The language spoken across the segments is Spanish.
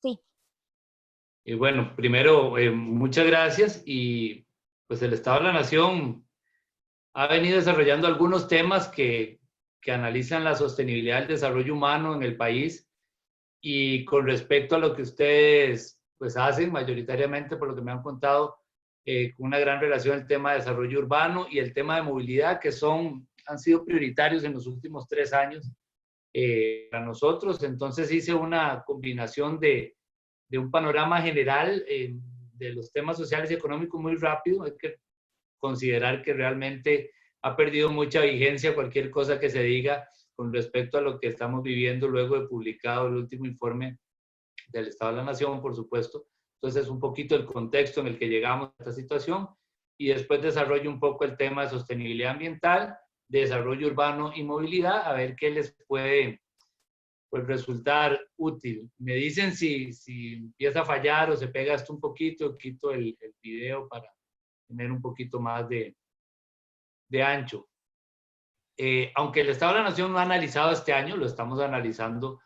Sí. Y bueno, primero, muchas gracias. Y pues el Estado de la Nación ha venido desarrollando algunos temas que analizan la sostenibilidad del desarrollo humano en el país. Y con respecto a lo que ustedes pues hacen mayoritariamente, por lo que me han contado, con una gran relación el tema de desarrollo urbano y el tema de movilidad, que han sido prioritarios en los últimos 3 años para nosotros. Entonces hice una combinación de un panorama general de los temas sociales y económicos muy rápido. Hay que considerar que realmente ha perdido mucha vigencia cualquier cosa que se diga con respecto a lo que estamos viviendo luego de publicado el último informe del Estado de la Nación, por supuesto. Entonces, un poquito el contexto en el que llegamos a esta situación y después desarrollo un poco el tema de sostenibilidad ambiental, desarrollo urbano y movilidad, a ver qué les puede pues, resultar útil. Me dicen si empieza a fallar o se pega esto un poquito, quito el video para tener un poquito más de ancho. Aunque el Estado de la Nación no ha analizado este año, lo estamos analizando.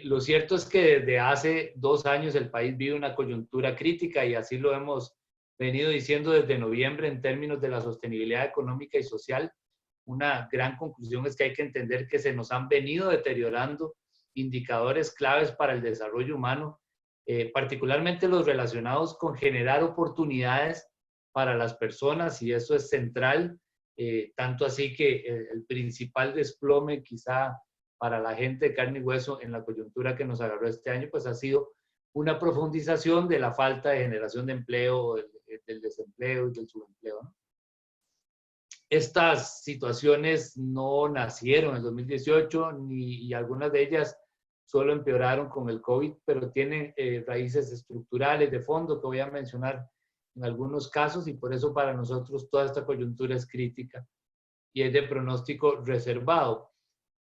Lo cierto es que desde hace 2 años el país vive una coyuntura crítica y así lo hemos venido diciendo desde noviembre en términos de la sostenibilidad económica y social. Una gran conclusión es que hay que entender que se nos han venido deteriorando indicadores claves para el desarrollo humano, particularmente los relacionados con generar oportunidades para las personas, y eso es central, tanto así que el principal desplome quizá para la gente de carne y hueso en la coyuntura que nos agarró este año, pues ha sido una profundización de la falta de generación de empleo, del desempleo y del subempleo, ¿no? Estas situaciones no nacieron en el 2018 y algunas de ellas solo empeoraron con el COVID, pero tienen raíces estructurales de fondo que voy a mencionar en algunos casos, y por eso para nosotros toda esta coyuntura es crítica y es de pronóstico reservado.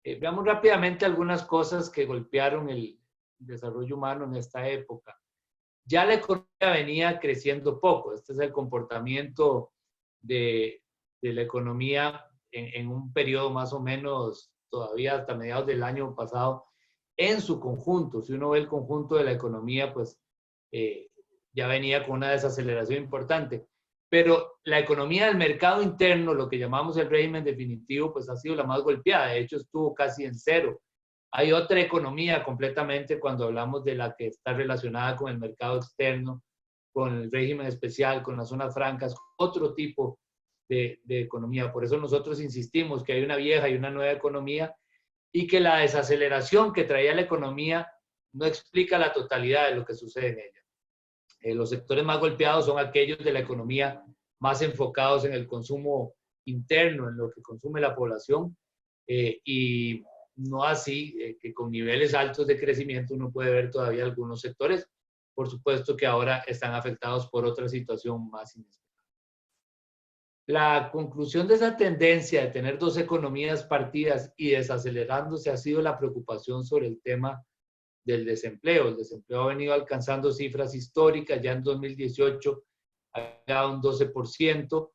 Veamos rápidamente algunas cosas que golpearon el desarrollo humano en esta época. Ya la economía venía creciendo poco. Este es el comportamiento de la economía en un periodo más o menos todavía hasta mediados del año pasado en su conjunto. Si uno ve el conjunto de la economía, pues ya venía con una desaceleración importante. Pero la economía del mercado interno, lo que llamamos el régimen definitivo, pues ha sido la más golpeada. De hecho, estuvo casi en cero. Hay otra economía completamente cuando hablamos de la que está relacionada con el mercado externo, con el régimen especial, con las zonas francas, otro tipo de economía. Por eso nosotros insistimos que hay una vieja y una nueva economía y que la desaceleración que traía la economía no explica la totalidad de lo que sucede en ella. Los sectores más golpeados son aquellos de la economía más enfocados en el consumo interno, en lo que consume la población, y no así que con niveles altos de crecimiento uno puede ver todavía algunos sectores, por supuesto que ahora están afectados por otra situación más inesperada. La conclusión de esa tendencia de tener dos economías partidas y desacelerándose ha sido la preocupación sobre el tema del desempleo. El desempleo ha venido alcanzando cifras históricas, ya en 2018 había un 12%,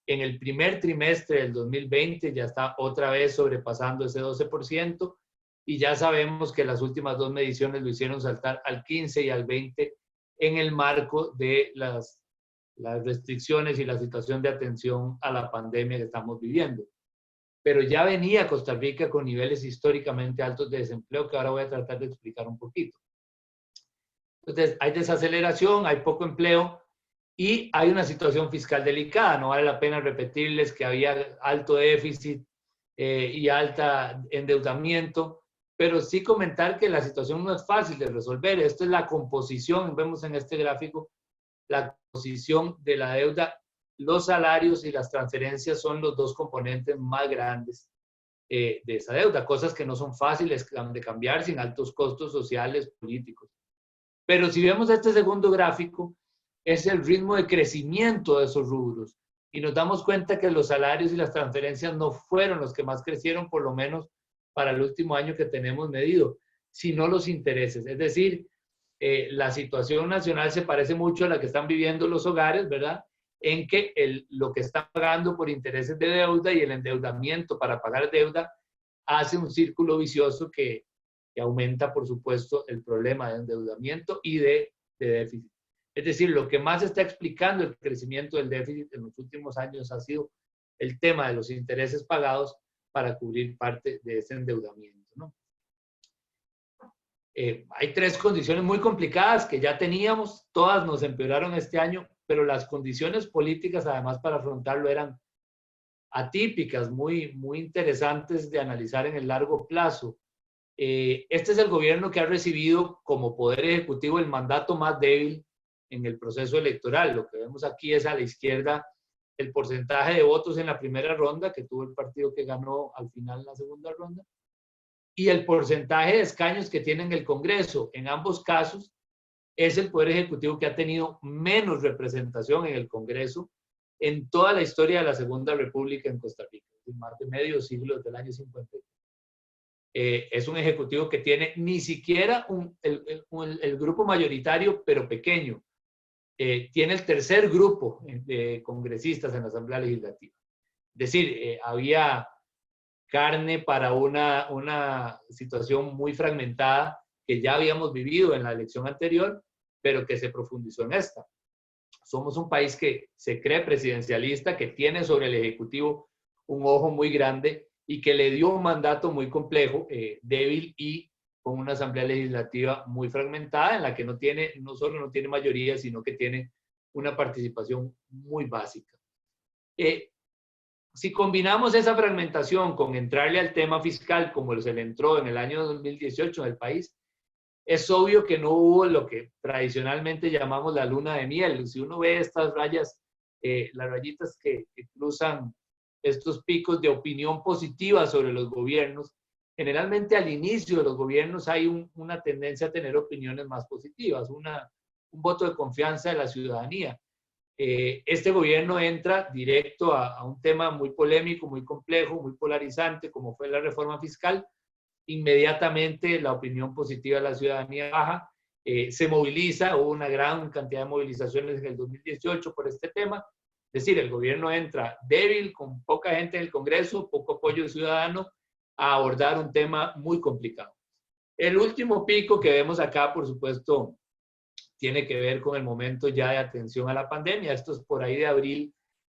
en el primer trimestre del 2020 ya está otra vez sobrepasando ese 12%, y ya sabemos que las últimas dos mediciones lo hicieron saltar al 15 y al 20 en el marco de las restricciones y la situación de atención a la pandemia que estamos viviendo. Pero ya venía Costa Rica con niveles históricamente altos de desempleo que ahora voy a tratar de explicar un poquito. Entonces, hay desaceleración, hay poco empleo y hay una situación fiscal delicada. No vale la pena repetirles que había alto déficit y alta endeudamiento, pero sí comentar que la situación no es fácil de resolver. Esto es la composición, vemos en este gráfico, la composición de la deuda. Los salarios y las transferencias son los dos componentes más grandes de esa deuda, cosas que no son fáciles de cambiar sin altos costos sociales, políticos. Pero si vemos este segundo gráfico, es el ritmo de crecimiento de esos rubros. Y nos damos cuenta que los salarios y las transferencias no fueron los que más crecieron, por lo menos para el último año que tenemos medido, sino los intereses. Es decir, la situación nacional se parece mucho a la que están viviendo los hogares, ¿verdad? En que lo que están pagando por intereses de deuda y el endeudamiento para pagar deuda hace un círculo vicioso que que aumenta, por supuesto, el problema de endeudamiento y de déficit. Es decir, lo que más está explicando el crecimiento del déficit en los últimos años ha sido el tema de los intereses pagados para cubrir parte de ese endeudamiento, ¿no? Hay tres condiciones muy complicadas que ya teníamos, todas nos empeoraron este año, pero las condiciones políticas, además, para afrontarlo eran atípicas, muy interesantes de analizar en el largo plazo. Este es el gobierno que ha recibido como poder ejecutivo el mandato más débil en el proceso electoral. Lo que vemos aquí es a la izquierda el porcentaje de votos en la primera ronda que tuvo el partido que ganó al final la segunda ronda y el porcentaje de escaños que tiene en el Congreso. En ambos casos es el poder ejecutivo que ha tenido menos representación en el Congreso en toda la historia de la Segunda República en Costa Rica, más de medio siglo desde el año 50. Es un ejecutivo que tiene ni siquiera el grupo mayoritario, pero pequeño. Tiene el tercer grupo de congresistas en la Asamblea Legislativa. Es decir, había carne para una situación muy fragmentada que ya habíamos vivido en la elección anterior, pero que se profundizó en esta. Somos un país que se cree presidencialista, que tiene sobre el Ejecutivo un ojo muy grande y que le dio un mandato muy complejo, débil y con una Asamblea Legislativa muy fragmentada en la que no solo no tiene mayoría, sino que tiene una participación muy básica. Si combinamos esa fragmentación con entrarle al tema fiscal como se le entró en el año 2018 en el país, es obvio que no hubo lo que tradicionalmente llamamos la luna de miel. Si uno ve estas rayas, las rayitas que cruzan estos picos de opinión positiva sobre los gobiernos, generalmente al inicio de los gobiernos hay una tendencia a tener opiniones más positivas, un voto de confianza de la ciudadanía. Este gobierno entra directo a un tema muy polémico, muy complejo, muy polarizante, como fue la reforma fiscal. Inmediatamente la opinión positiva de la ciudadanía baja, se moviliza, hubo una gran cantidad de movilizaciones en el 2018 por este tema. Es decir, el gobierno entra débil, con poca gente en el Congreso, poco apoyo ciudadano, a abordar un tema muy complicado. El último pico que vemos acá, por supuesto, tiene que ver con el momento ya de atención a la pandemia. Esto es por ahí de abril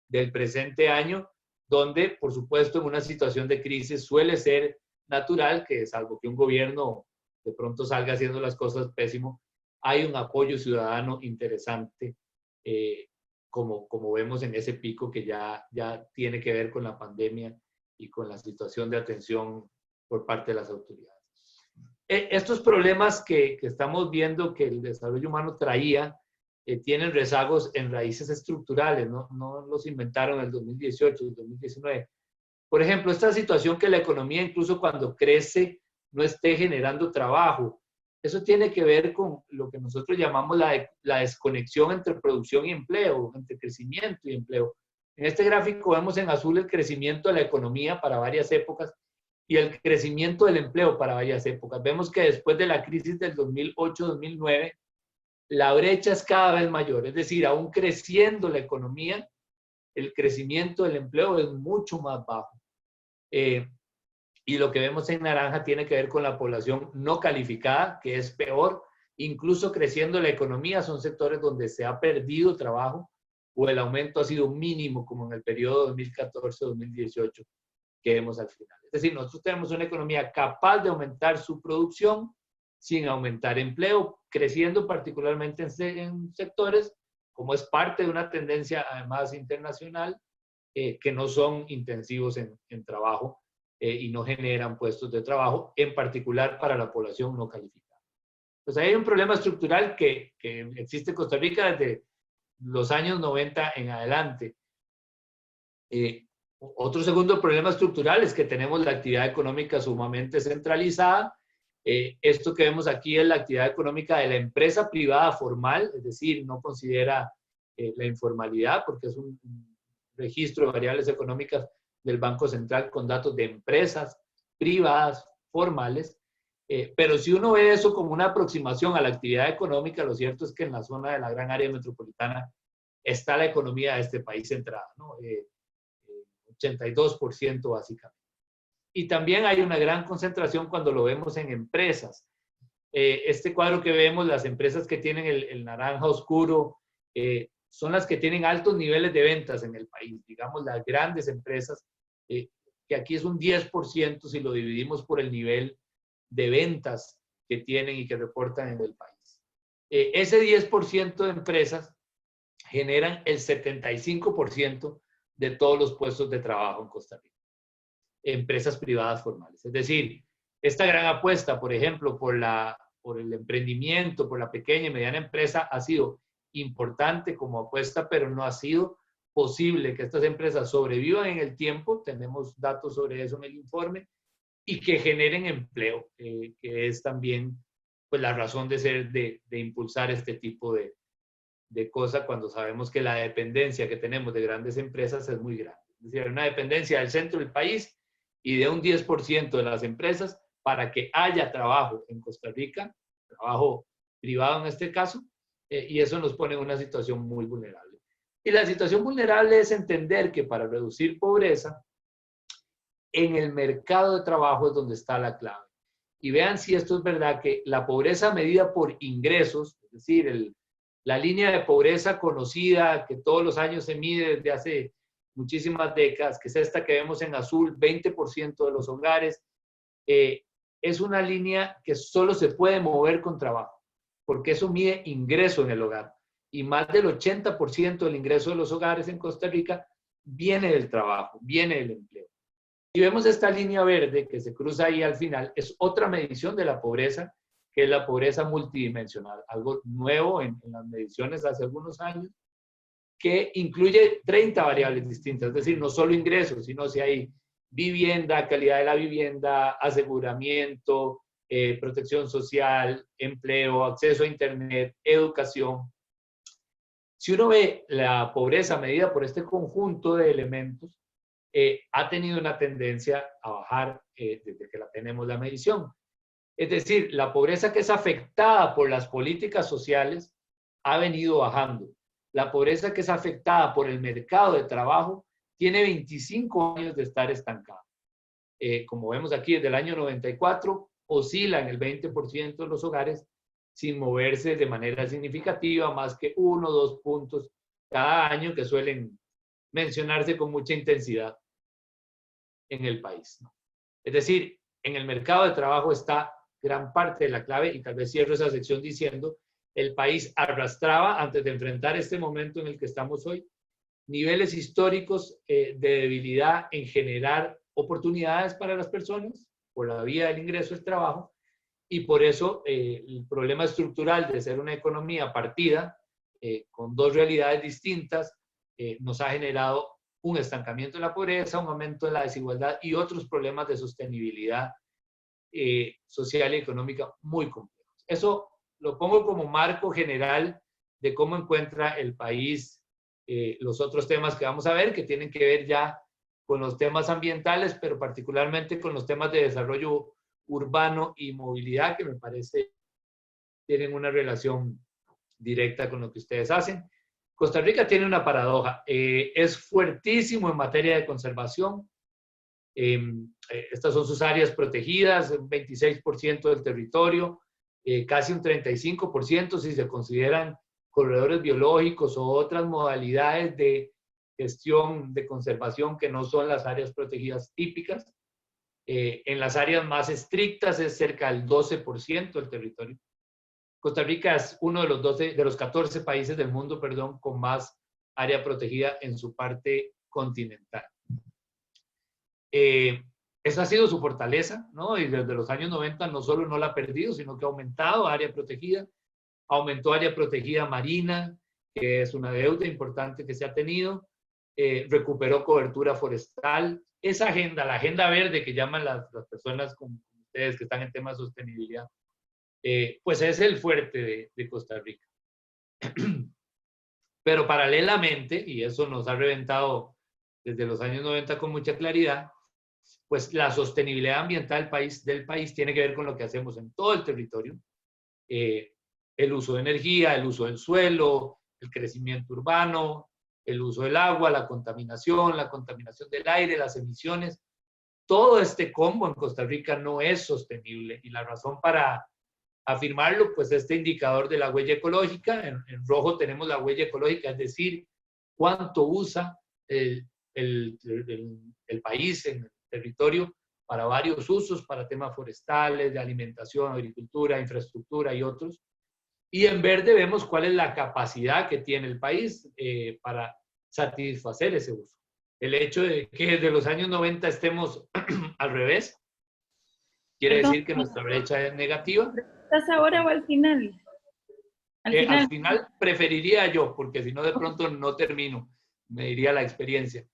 del presente año, donde, por supuesto, en una situación de crisis suele ser natural que, salvo que un gobierno de pronto salga haciendo las cosas pésimo, hay un apoyo ciudadano interesante, como vemos en ese pico que ya tiene que ver con la pandemia y con la situación de atención por parte de las autoridades. Estos problemas que estamos viendo que el desarrollo humano traía tienen rezagos en raíces estructurales, no los inventaron en el 2018, el 2019. Por ejemplo, esta situación que la economía, incluso cuando crece, no esté generando trabajo. Eso tiene que ver con lo que nosotros llamamos la desconexión entre producción y empleo, entre crecimiento y empleo. En este gráfico vemos en azul el crecimiento de la economía para varias épocas y el crecimiento del empleo para varias épocas. Vemos que después de la crisis del 2008-2009, la brecha es cada vez mayor. Es decir, aún creciendo la economía, el crecimiento del empleo es mucho más bajo. Y lo que vemos en naranja tiene que ver con la población no calificada, que es peor. Incluso creciendo la economía, son sectores donde se ha perdido trabajo o el aumento ha sido mínimo, como en el periodo 2014-2018 que vemos al final. Es decir, nosotros tenemos una economía capaz de aumentar su producción sin aumentar empleo, creciendo particularmente en sectores, como es parte de una tendencia además internacional, que no son intensivos en trabajo y no generan puestos de trabajo, en particular para la población no calificada. Pues hay un problema estructural que existe en Costa Rica desde los años 90 en adelante. Otro segundo problema estructural es que tenemos la actividad económica sumamente centralizada. Esto que vemos aquí es la actividad económica de la empresa privada formal, es decir, no considera la informalidad porque es un registro de variables económicas del Banco Central con datos de empresas privadas formales. Pero si uno ve eso como una aproximación a la actividad económica, lo cierto es que en la zona de la gran área metropolitana está la economía de este país centrada, ¿no? 82% básicamente. Y también hay una gran concentración cuando lo vemos en empresas. Este cuadro que vemos, las empresas que tienen el naranja oscuro, son las que tienen altos niveles de ventas en el país. Digamos, las grandes empresas, que aquí es un 10% si lo dividimos por el nivel de ventas que tienen y que reportan en el país. Ese 10% de empresas generan el 75% de todos los puestos de trabajo en Costa Rica. Empresas privadas formales. Es decir, esta gran apuesta, por ejemplo, por el emprendimiento, por la pequeña y mediana empresa, ha sido importante como apuesta, pero no ha sido posible que estas empresas sobrevivan en el tiempo. Tenemos datos sobre eso en el informe, y que generen empleo, que es también pues, la razón de ser de impulsar este tipo de cosas cuando sabemos que la dependencia que tenemos de grandes empresas es muy grande. Es decir, hay una dependencia del centro del país y de un 10% de las empresas para que haya trabajo en Costa Rica, trabajo privado en este caso, y eso nos pone en una situación muy vulnerable. Y la situación vulnerable es entender que para reducir pobreza, en el mercado de trabajo es donde está la clave. Y vean si esto es verdad, que la pobreza medida por ingresos, es decir, la línea de pobreza conocida que todos los años se mide desde hace muchísimas décadas, que es esta que vemos en azul, 20% de los hogares, es una línea que solo se puede mover con trabajo, porque eso mide ingreso en el hogar. Y más del 80% del ingreso de los hogares en Costa Rica viene del trabajo, viene del empleo. Si vemos esta línea verde que se cruza ahí al final, es otra medición de la pobreza, que es la pobreza multidimensional, algo nuevo en las mediciones hace algunos años, que incluye 30 variables distintas, es decir, no solo ingresos, sino si hay vivienda, calidad de la vivienda, aseguramiento, protección social, empleo, acceso a internet, educación. Si uno ve la pobreza medida por este conjunto de elementos, ha tenido una tendencia a bajar desde que la tenemos la medición. Es decir, la pobreza que es afectada por las políticas sociales ha venido bajando. La pobreza que es afectada por el mercado de trabajo tiene 25 años de estar estancada. Como vemos aquí, desde el año 94 oscila en el 20% de los hogares sin moverse de manera significativa, más que 1 o 2 puntos cada año que suelen mencionarse con mucha intensidad en el país, ¿no? Es decir, en el mercado de trabajo está gran parte de la clave, y tal vez cierro esa sección diciendo, el país arrastraba, antes de enfrentar este momento en el que estamos hoy, niveles históricos de debilidad en generar oportunidades para las personas por la vía del ingreso del trabajo, y por eso el problema estructural de ser una economía partida, con dos realidades distintas, nos ha generado un estancamiento de la pobreza, un aumento de la desigualdad y otros problemas de sostenibilidad social y económica muy complejos. Eso lo pongo como marco general de cómo encuentra el país los otros temas que vamos a ver, que tienen que ver ya con los temas ambientales, pero particularmente con los temas de desarrollo urbano y movilidad, que me parece tienen una relación directa con lo que ustedes hacen. Costa Rica tiene una paradoja, es fuertísimo en materia de conservación. Estas son sus áreas protegidas, un 26% del territorio, casi un 35% si se consideran corredores biológicos o otras modalidades de gestión de conservación que no son las áreas protegidas típicas. En las áreas más estrictas es cerca del 12% del territorio. Costa Rica es uno de los 14 países del mundo, perdón, con más área protegida en su parte continental. Esa ha sido su fortaleza, ¿no? Y desde los años 90 no solo no la ha perdido, sino que ha aumentado área protegida, aumentó área protegida marina, que es una deuda importante que se ha tenido, recuperó cobertura forestal. Esa agenda, la agenda verde que llaman las personas como ustedes que están en temas de sostenibilidad, pues es el fuerte de Costa Rica. Pero paralelamente, y eso nos ha reventado desde los años 90 con mucha claridad, pues la sostenibilidad ambiental del país tiene que ver con lo que hacemos en todo el territorio. El uso de energía, el uso del suelo, el crecimiento urbano, el uso del agua, la contaminación del aire, las emisiones. todo este combo en Costa Rica no es sostenible. Y la razón para afirmarlo, pues este indicador de la huella ecológica, en rojo tenemos la huella ecológica, es decir, cuánto usa el país en el territorio para varios usos, para temas forestales, de alimentación, agricultura, infraestructura y otros. Y en verde vemos cuál es la capacidad que tiene el país para satisfacer ese uso. El hecho de que desde los años 90 estemos al revés, quiere decir que nuestra brecha es negativa. ¿Estás ahora o al final? Al final preferiría yo, porque si no de pronto no termino, me diría la experiencia.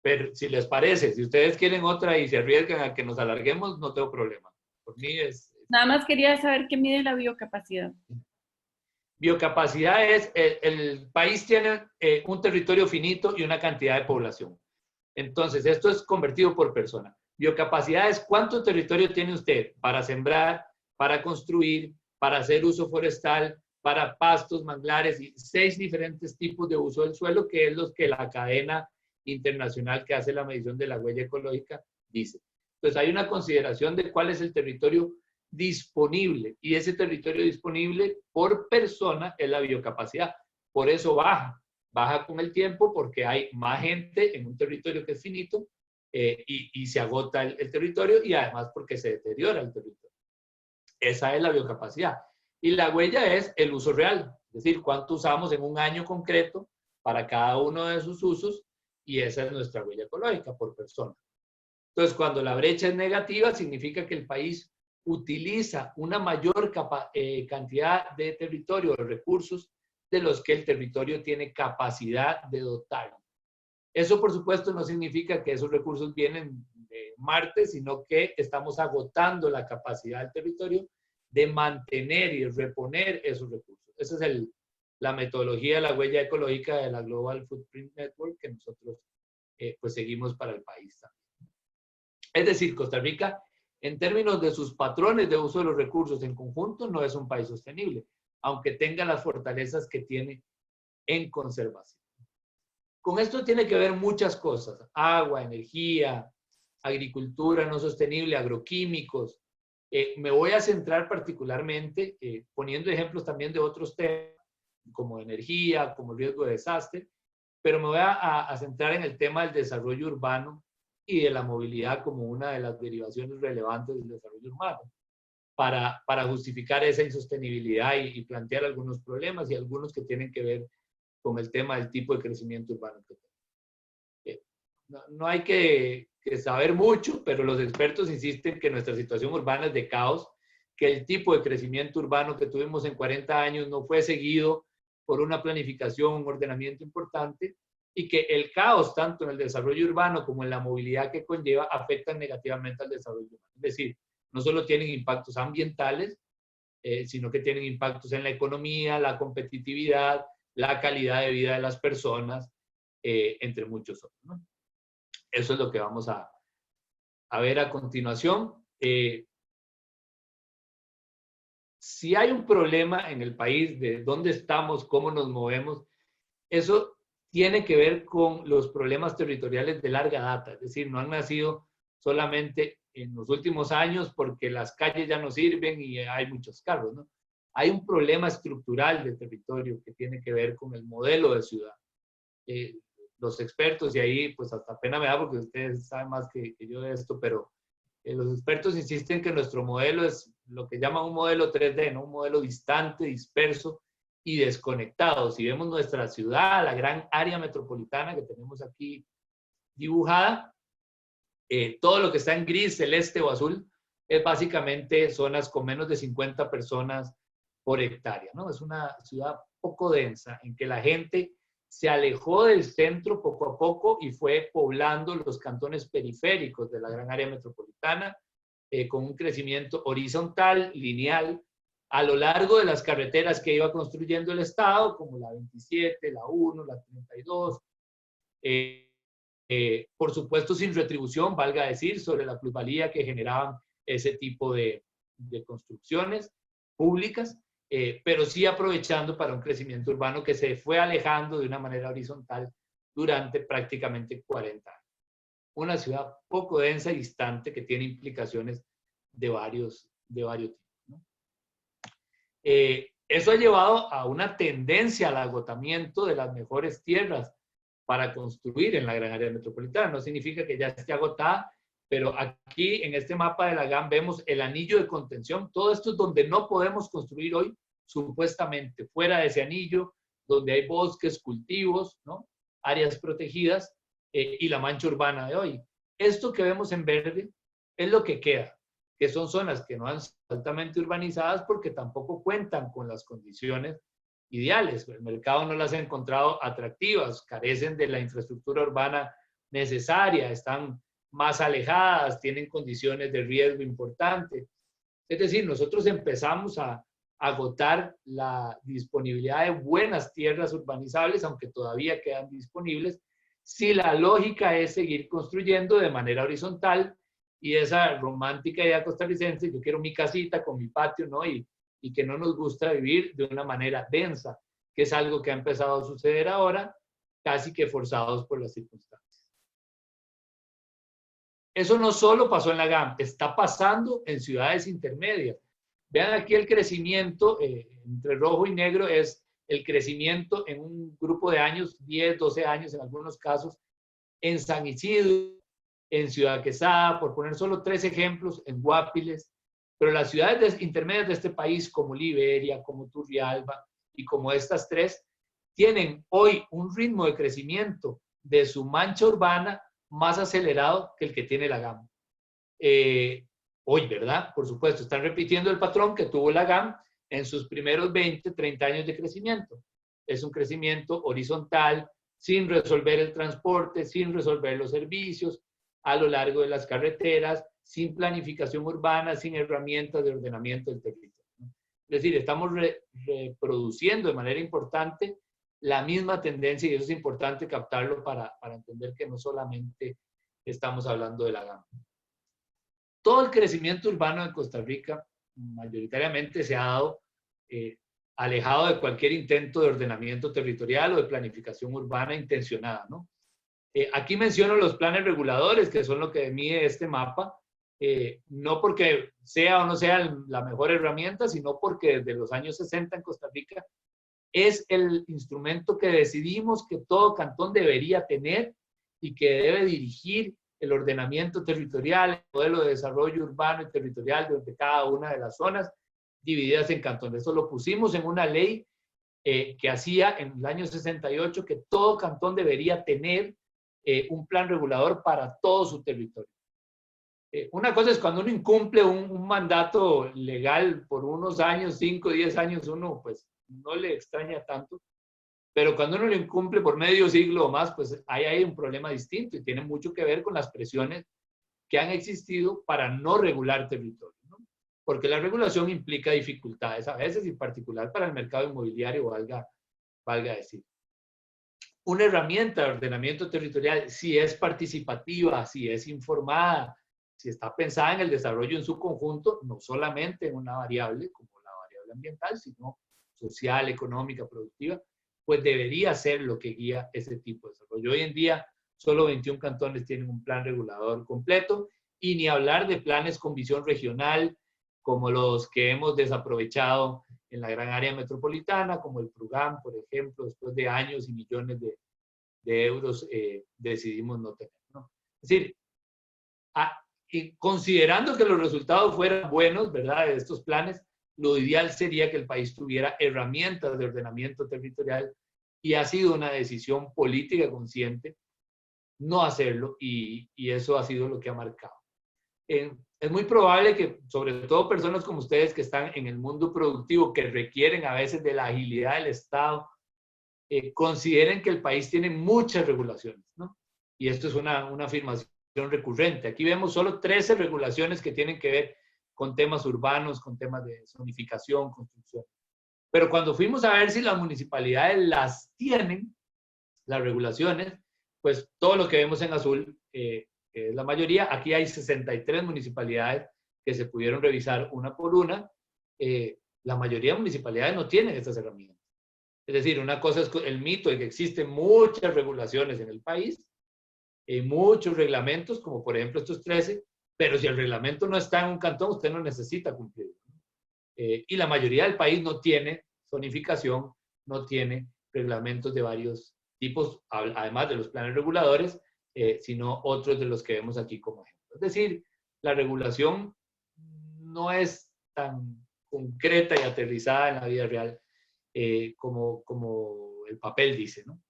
Pero si les parece, si ustedes quieren otra y se arriesgan a que nos alarguemos, no tengo problema. Por mí es... Nada más quería saber qué mide la biocapacidad. Biocapacidad es, el país tiene un territorio finito y una cantidad de población. Entonces, esto es convertido por persona. Biocapacidad es cuánto territorio tiene usted para sembrar, para construir, para hacer uso forestal, para pastos, manglares y 6 diferentes tipos de uso del suelo, que es los que la cadena internacional que hace la medición de la huella ecológica dice. Entonces, hay una consideración de cuál es el territorio disponible, y ese territorio disponible por persona es la biocapacidad. Por eso baja con el tiempo, porque hay más gente en un territorio que es finito y se agota el territorio, y además porque se deteriora el territorio. Esa es la biocapacidad. Y la huella es el uso real, es decir, cuánto usamos en un año concreto para cada uno de esos usos, y esa es nuestra huella ecológica por persona. Entonces, cuando la brecha es negativa, significa que el país utiliza una mayor cantidad de territorio, de recursos, de los que el territorio tiene capacidad de dotar. Eso, por supuesto, no significa que esos recursos vienen de Marte, sino que estamos agotando la capacidad del territorio de mantener y reponer esos recursos. Esa es la metodología de la huella ecológica de la Global Footprint Network que nosotros pues seguimos para el país también. Es decir, Costa Rica, en términos de sus patrones de uso de los recursos en conjunto, no es un país sostenible, aunque tenga las fortalezas que tiene en conservación. Con esto tiene que ver muchas cosas: agua, energía, agricultura no sostenible, agroquímicos. Me voy a centrar particularmente poniendo ejemplos también de otros temas, como energía, como riesgo de desastre, pero me voy a centrar en el tema del desarrollo urbano y de la movilidad como una de las derivaciones relevantes del desarrollo urbano, para justificar esa insostenibilidad y plantear algunos problemas y algunos que tienen que ver con el tema del tipo de crecimiento urbano que tenemos. No hay que saber mucho, pero los expertos insisten que nuestra situación urbana es de caos, que el tipo de crecimiento urbano que tuvimos en 40 años no fue seguido por una planificación, un ordenamiento importante, y que el caos, tanto en el desarrollo urbano como en la movilidad que conlleva, afectan negativamente al desarrollo urbano. Es decir, no solo tienen impactos ambientales, sino que tienen impactos en la economía, la competitividad, la calidad de vida de las personas, entre muchos otros, ¿no? Eso es lo que vamos a ver a continuación. Si hay un problema en el país de dónde estamos, cómo nos movemos, eso tiene que ver con los problemas territoriales de larga data. Es decir, no han nacido solamente en los últimos años porque las calles ya no sirven y hay muchos carros, ¿no? Hay un problema estructural de territorio que tiene que ver con el modelo de ciudad. Los expertos, y ahí pues hasta pena me da porque ustedes saben más que yo de esto, pero los expertos insisten que nuestro modelo es lo que llaman un modelo 3D, ¿no? Un modelo distante, disperso y desconectado. Si vemos nuestra ciudad, la gran área metropolitana que tenemos aquí dibujada, todo lo que está en gris, celeste o azul es básicamente zonas con menos de 50 personas por hectárea, ¿no? Es una ciudad poco densa en que la gente se alejó del centro poco a poco y fue poblando los cantones periféricos de la gran área metropolitana con un crecimiento horizontal, lineal, a lo largo de las carreteras que iba construyendo el Estado, como la 27, la 1, la 32, por supuesto sin retribución, valga decir, sobre la plusvalía que generaban ese tipo de construcciones públicas, pero sí aprovechando para un crecimiento urbano que se fue alejando de una manera horizontal durante prácticamente 40 años. una ciudad poco densa y distante que tiene implicaciones de varios tipos, ¿no? Eso ha llevado a una tendencia al agotamiento de las mejores tierras para construir en la gran área metropolitana. No significa que ya esté agotada, pero aquí en este mapa de la GAM vemos el anillo de contención. Todo esto es donde no podemos construir hoy, supuestamente, fuera de ese anillo, donde hay bosques, cultivos, ¿no? Áreas protegidas y la mancha urbana de hoy. Esto que vemos en verde es lo que queda, que son zonas que no han sido altamente urbanizadas porque tampoco cuentan con las condiciones ideales. El mercado no las ha encontrado atractivas, carecen de la infraestructura urbana necesaria, están más alejadas, tienen condiciones de riesgo importante. Es decir, nosotros empezamos a agotar la disponibilidad de buenas tierras urbanizables, aunque todavía quedan disponibles, si la lógica es seguir construyendo de manera horizontal y esa romántica idea costarricense, yo quiero mi casita con mi patio, ¿no? Y que no nos gusta vivir de una manera densa, que es algo que ha empezado a suceder ahora, casi que forzados por las circunstancias. Eso no solo pasó en la GAM, está pasando en ciudades intermedias. Vean aquí el crecimiento, entre rojo y negro, es el crecimiento en un grupo de años, 10, 12 años en algunos casos, en San Isidro, en Ciudad Quesada, por poner solo 3 ejemplos, en Guapiles, pero las ciudades intermedias de este país, como Liberia, como Turrialba y como estas 3, tienen hoy un ritmo de crecimiento de su mancha urbana más acelerado que el que tiene la GAM. Hoy, ¿verdad? Por supuesto, están repitiendo el patrón que tuvo la GAM en sus primeros 20, 30 años de crecimiento. Es un crecimiento horizontal, sin resolver el transporte, sin resolver los servicios, a lo largo de las carreteras, sin planificación urbana, sin herramientas de ordenamiento del territorio. Es decir, estamos reproduciendo de manera importante la misma tendencia, y eso es importante captarlo para entender que no solamente estamos hablando de la GAM. Todo el crecimiento urbano de Costa Rica mayoritariamente se ha dado alejado de cualquier intento de ordenamiento territorial o de planificación urbana intencionada, ¿no? Aquí menciono los planes reguladores, que son lo que mide este mapa, no porque sea o no sea la mejor herramienta, sino porque desde los años 60 en Costa Rica es el instrumento que decidimos que todo cantón debería tener y que debe dirigir el ordenamiento territorial, el modelo de desarrollo urbano y territorial de cada una de las zonas divididas en cantones. Eso lo pusimos en una ley que hacía en el año 68 que todo cantón debería tener un plan regulador para todo su territorio. Una cosa es cuando uno incumple un mandato legal por unos años, 5, 10 años, uno pues no le extraña tanto, pero cuando uno lo incumple por medio siglo o más, pues ahí hay un problema distinto y tiene mucho que ver con las presiones que han existido para no regular territorio, ¿no? Porque la regulación implica dificultades a veces, y en particular para el mercado inmobiliario, valga decir. Una herramienta de ordenamiento territorial, si es participativa, si es informada, si está pensada en el desarrollo en su conjunto, no solamente en una variable como la variable ambiental, sino social, económica, productiva, pues debería ser lo que guía ese tipo de desarrollo. Hoy en día, solo 21 cantones tienen un plan regulador completo, y ni hablar de planes con visión regional, como los que hemos desaprovechado en la gran área metropolitana, como el PRUGAM, por ejemplo, después de años y millones de euros, decidimos no tener, ¿no? Es decir, y considerando que los resultados fueran buenos, ¿verdad?, de estos planes, lo ideal sería que el país tuviera herramientas de ordenamiento territorial, y ha sido una decisión política consciente no hacerlo, y eso ha sido lo que ha marcado. Es muy probable que, sobre todo personas como ustedes que están en el mundo productivo, que requieren a veces de la agilidad del Estado, consideren que el país tiene muchas regulaciones, ¿no? Y esto es una afirmación recurrente. Aquí vemos solo 13 regulaciones que tienen que ver con temas urbanos, con temas de zonificación, construcción. Pero cuando fuimos a ver si las municipalidades las tienen, las regulaciones, pues todo lo que vemos en azul es la mayoría. Aquí hay 63 municipalidades que se pudieron revisar una por una. La mayoría de municipalidades no tienen estas herramientas. Es decir, una cosa es el mito de que existen muchas regulaciones en el país, muchos reglamentos, como por ejemplo estos 13, pero si el reglamento no está en un cantón, usted no necesita cumplirlo. Y la mayoría del país no tiene zonificación, no tiene reglamentos de varios tipos, además de los planes reguladores, sino otros de los que vemos aquí como ejemplo. Es decir, la regulación no es tan concreta y aterrizada en la vida real como el papel dice, ¿no?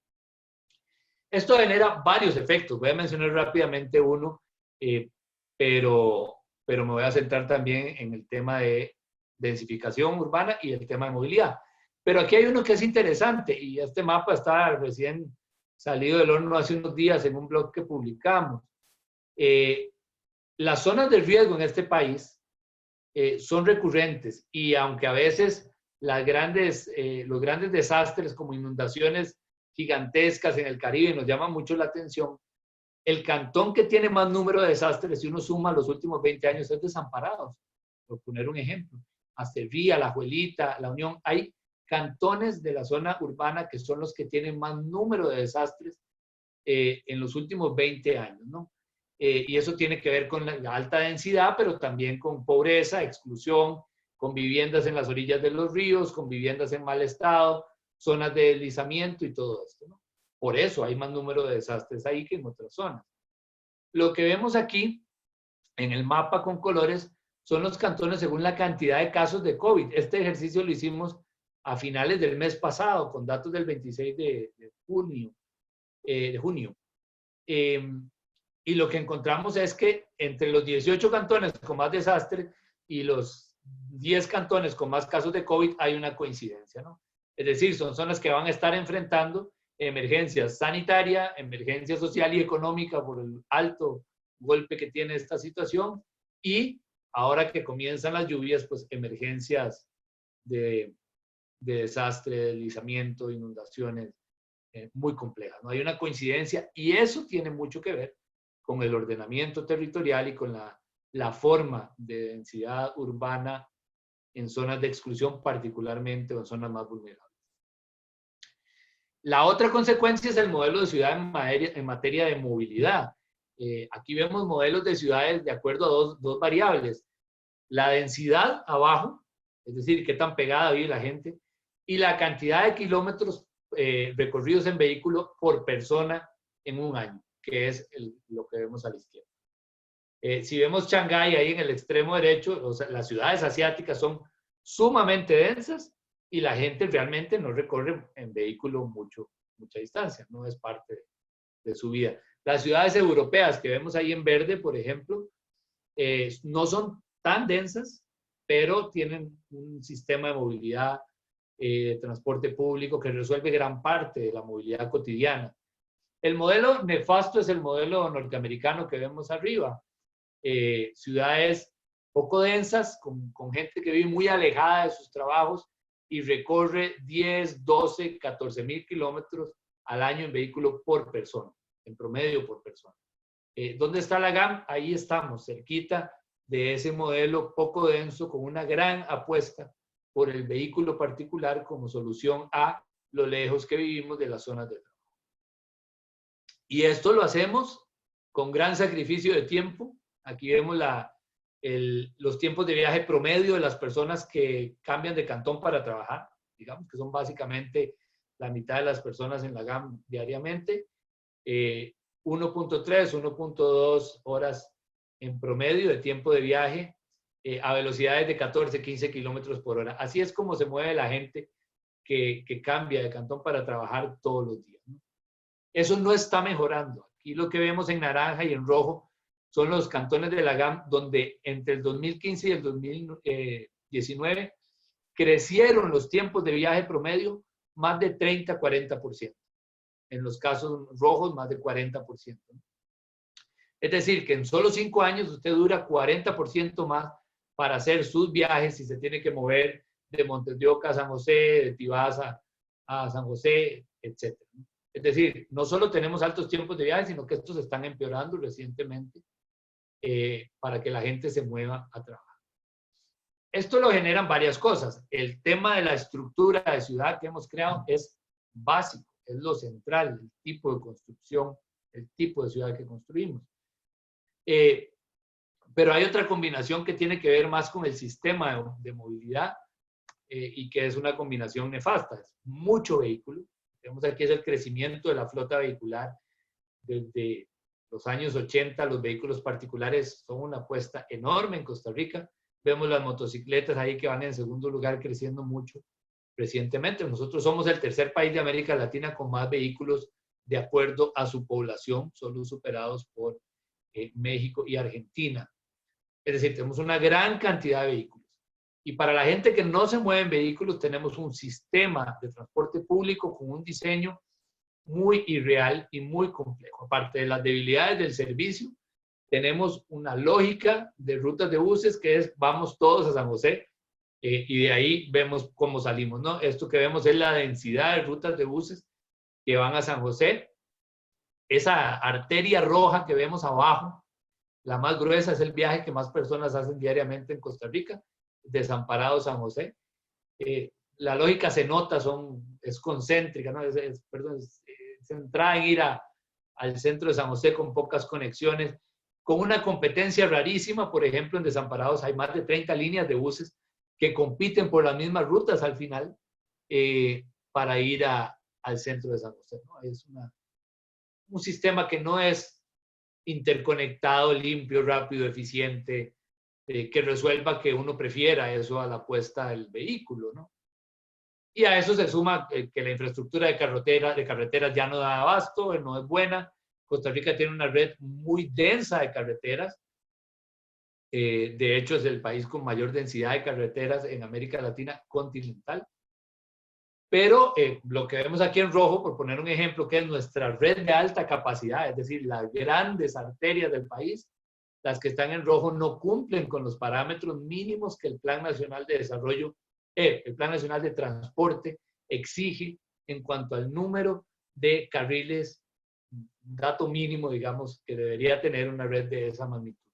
Esto genera varios efectos. Voy a mencionar rápidamente uno, pero me voy a centrar también en el tema de densificación urbana y el tema de movilidad. Pero aquí hay uno que es interesante y este mapa está recién salido del horno hace unos días en un blog que publicamos. Las zonas de riesgo en este país son recurrentes y aunque a veces los grandes desastres como inundaciones gigantescas en el Caribe nos llaman mucho la atención, el cantón que tiene más número de desastres, si uno suma los últimos 20 años, es Desamparados, por poner un ejemplo. Asterría, La Juelita, La Unión, hay cantones de la zona urbana que son los que tienen más número de desastres en los últimos 20 años, ¿no? Y eso tiene que ver con la alta densidad, pero también con pobreza, exclusión, con viviendas en las orillas de los ríos, con viviendas en mal estado, zonas de deslizamiento y todo esto, ¿no? Por eso hay más número de desastres ahí que en otras zonas. Lo que vemos aquí en el mapa con colores son los cantones según la cantidad de casos de COVID. Este ejercicio lo hicimos a finales del mes pasado con datos del 26 de junio. Y lo que encontramos es que entre los 18 cantones con más desastre y los 10 cantones con más casos de COVID hay una coincidencia, ¿no? Es decir, son zonas que van a estar enfrentando emergencia sanitaria, emergencia social y económica por el alto golpe que tiene esta situación y ahora que comienzan las lluvias, pues emergencias de desastre, deslizamiento, inundaciones muy complejas, ¿no? Hay una coincidencia y eso tiene mucho que ver con el ordenamiento territorial y con la forma de densidad urbana en zonas de exclusión, particularmente o en zonas más vulnerables. La otra consecuencia es el modelo de ciudad en materia de movilidad. Aquí vemos modelos de ciudades de acuerdo a dos variables. La densidad abajo, es decir, qué tan pegada vive la gente, y la cantidad de kilómetros recorridos en vehículo por persona en un año, que es lo que vemos a la izquierda. Si vemos Shanghái ahí en el extremo derecho, o sea, las ciudades asiáticas son sumamente densas y la gente realmente no recorre en vehículo mucha distancia, no es parte de su vida. Las ciudades europeas que vemos ahí en verde, por ejemplo, no son tan densas, pero tienen un sistema de movilidad, de transporte público que resuelve gran parte de la movilidad cotidiana. El modelo nefasto es el modelo norteamericano que vemos arriba. Ciudades poco densas, con gente que vive muy alejada de sus trabajos y recorre 10, 12, 14 mil kilómetros al año en vehículo por persona, en promedio por persona. ¿Dónde está la GAM? Ahí estamos, cerquita de ese modelo poco denso, con una gran apuesta por el vehículo particular como solución a lo lejos que vivimos de las zonas de trabajo. Y esto lo hacemos con gran sacrificio de tiempo. Aquí vemos los tiempos de viaje promedio de las personas que cambian de cantón para trabajar, digamos que son básicamente la mitad de las personas en la GAM diariamente. 1.3, 1.2 horas en promedio de tiempo de viaje a velocidades de 14, 15 kilómetros por hora. Así es como se mueve la gente que cambia de cantón para trabajar todos los días, ¿no? Eso no está mejorando. Aquí lo que vemos en naranja y en rojo son los cantones de la GAM, donde entre el 2015 y el 2019 crecieron los tiempos de viaje promedio más de 30, 40%. En los casos rojos, más de 40%. Es decir, que en solo 5 años usted dura 40% más para hacer sus viajes si se tiene que mover de Montes de Oca a San José, de Tibás a San José, etc. Es decir, no solo tenemos altos tiempos de viaje, sino que estos están empeorando recientemente para que la gente se mueva a trabajar. Esto lo generan varias cosas. El tema de la estructura de ciudad que hemos creado es básico, es lo central, el tipo de construcción, el tipo de ciudad que construimos. Pero hay otra combinación que tiene que ver más con el sistema de movilidad y que es una combinación nefasta. Es mucho vehículo. Vemos aquí es el crecimiento de la flota vehicular. Desde los años 80, los vehículos particulares son una apuesta enorme en Costa Rica. Vemos las motocicletas ahí que van en segundo lugar creciendo mucho recientemente. Nosotros somos el tercer país de América Latina con más vehículos de acuerdo a su población, solo superados por México y Argentina. Es decir, tenemos una gran cantidad de vehículos. Y para la gente que no se mueve en vehículos, tenemos un sistema de transporte público con un diseño muy irreal y muy complejo. Aparte de las debilidades del servicio, tenemos una lógica de rutas de buses que es vamos todos a San José y de ahí vemos cómo salimos, ¿no? Esto que vemos es la densidad de rutas de buses que van a San José. Esa arteria roja que vemos abajo, la más gruesa, es el viaje que más personas hacen diariamente en Costa Rica, Desamparados San José. La lógica se nota, es concéntrica, ¿no? Se centrada en ir al centro de San José con pocas conexiones, con una competencia rarísima. Por ejemplo, en Desamparados hay más de 30 líneas de buses que compiten por las mismas rutas al final para ir al centro de San José, ¿no? Es un sistema que no es interconectado, limpio, rápido, eficiente, que resuelva que uno prefiera eso a la apuesta del vehículo, ¿no? Y a eso se suma que la infraestructura de carreteras ya no da abasto, no es buena. Costa Rica tiene una red muy densa de carreteras. De hecho, es el país con mayor densidad de carreteras en América Latina continental. Pero lo que vemos aquí en rojo, por poner un ejemplo, que es nuestra red de alta capacidad, es decir, las grandes arterias del país, las que están en rojo no cumplen con los parámetros mínimos que el Plan Nacional de Desarrollo, el Plan Nacional de Transporte exige en cuanto al número de carriles, dato mínimo, digamos, que debería tener una red de esa magnitud.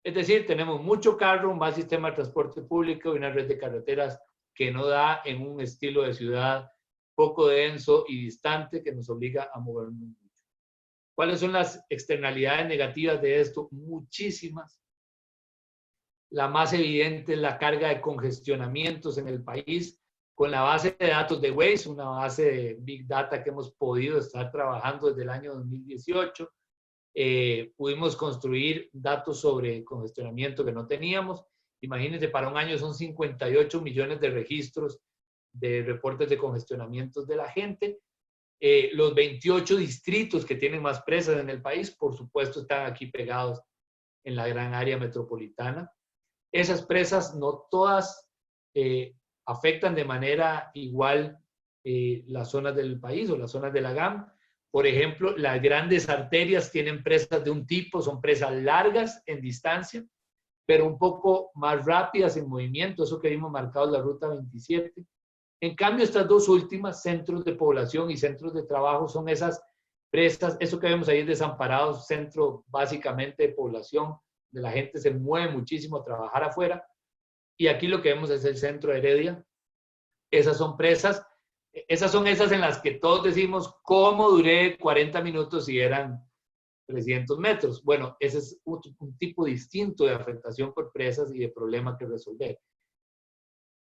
Es decir, tenemos mucho carro, un mal sistema de transporte público y una red de carreteras que no da en un estilo de ciudad poco denso y distante que nos obliga a movernos mucho. ¿Cuáles son las externalidades negativas de esto? Muchísimas. La más evidente es la carga de congestionamientos en el país. Con la base de datos de Waze, una base de Big Data que hemos podido estar trabajando desde el año 2018, pudimos construir datos sobre congestionamiento que no teníamos. Imagínense, para un año son 58 millones de registros de reportes de congestionamientos de la gente. Los 28 distritos que tienen más presas en el país, por supuesto, están aquí pegados en la gran área metropolitana. Esas presas no todas afectan de manera igual las zonas del país o las zonas de la GAM. Por ejemplo, las grandes arterias tienen presas de un tipo, son presas largas en distancia, pero un poco más rápidas en movimiento, eso que vimos marcado en la ruta 27. En cambio, estas dos últimas, centros de población y centros de trabajo, son esas presas, eso que vemos ahí Desamparados, centro básicamente de población, de la gente se mueve muchísimo a trabajar afuera, y aquí lo que vemos es el centro de Heredia. Esas son presas, esas son esas en las que todos decimos, ¿cómo duré 40 minutos si eran 300 metros? Bueno, ese es un tipo distinto de afectación por presas y de problema que resolver.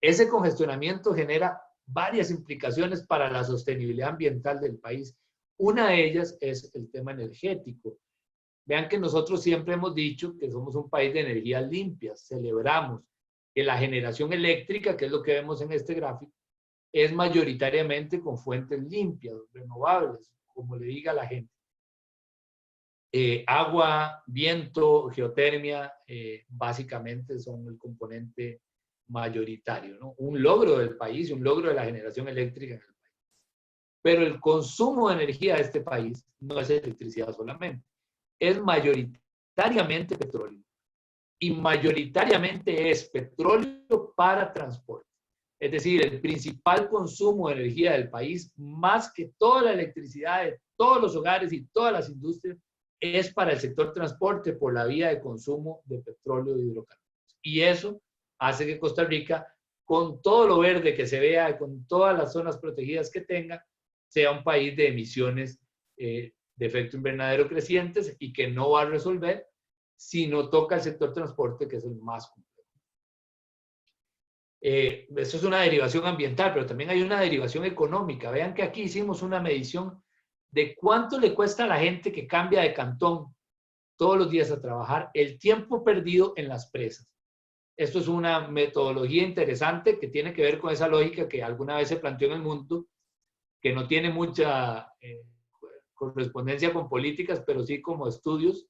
Ese congestionamiento genera varias implicaciones para la sostenibilidad ambiental del país. Una de ellas es el tema energético. Vean que nosotros siempre hemos dicho que somos un país de energías limpias. Celebramos que la generación eléctrica, que es lo que vemos en este gráfico, es mayoritariamente con fuentes limpias, renovables, como le diga la gente. Agua, viento, geotermia, básicamente son el componente mayoritario, ¿no? Un logro del país y un logro de la generación eléctrica en el país. Pero el consumo de energía de este país no es electricidad solamente, es mayoritariamente petróleo. Y mayoritariamente es petróleo para transporte. Es decir, el principal consumo de energía del país, más que toda la electricidad de todos los hogares y todas las industrias, es para el sector transporte por la vía de consumo de petróleo y hidrocarburos. Y eso hace que Costa Rica, con todo lo verde que se vea, con todas las zonas protegidas que tenga, sea un país de emisiones de de efecto invernadero crecientes y que no va a resolver si no toca el sector transporte, que es el más complejo. Eso es una derivación ambiental, pero también hay una derivación económica. Vean que aquí hicimos una medición de cuánto le cuesta a la gente que cambia de cantón todos los días a trabajar el tiempo perdido en las presas. Esto es una metodología interesante que tiene que ver con esa lógica que alguna vez se planteó en el mundo, que no tiene mucha correspondencia con políticas, pero sí como estudios.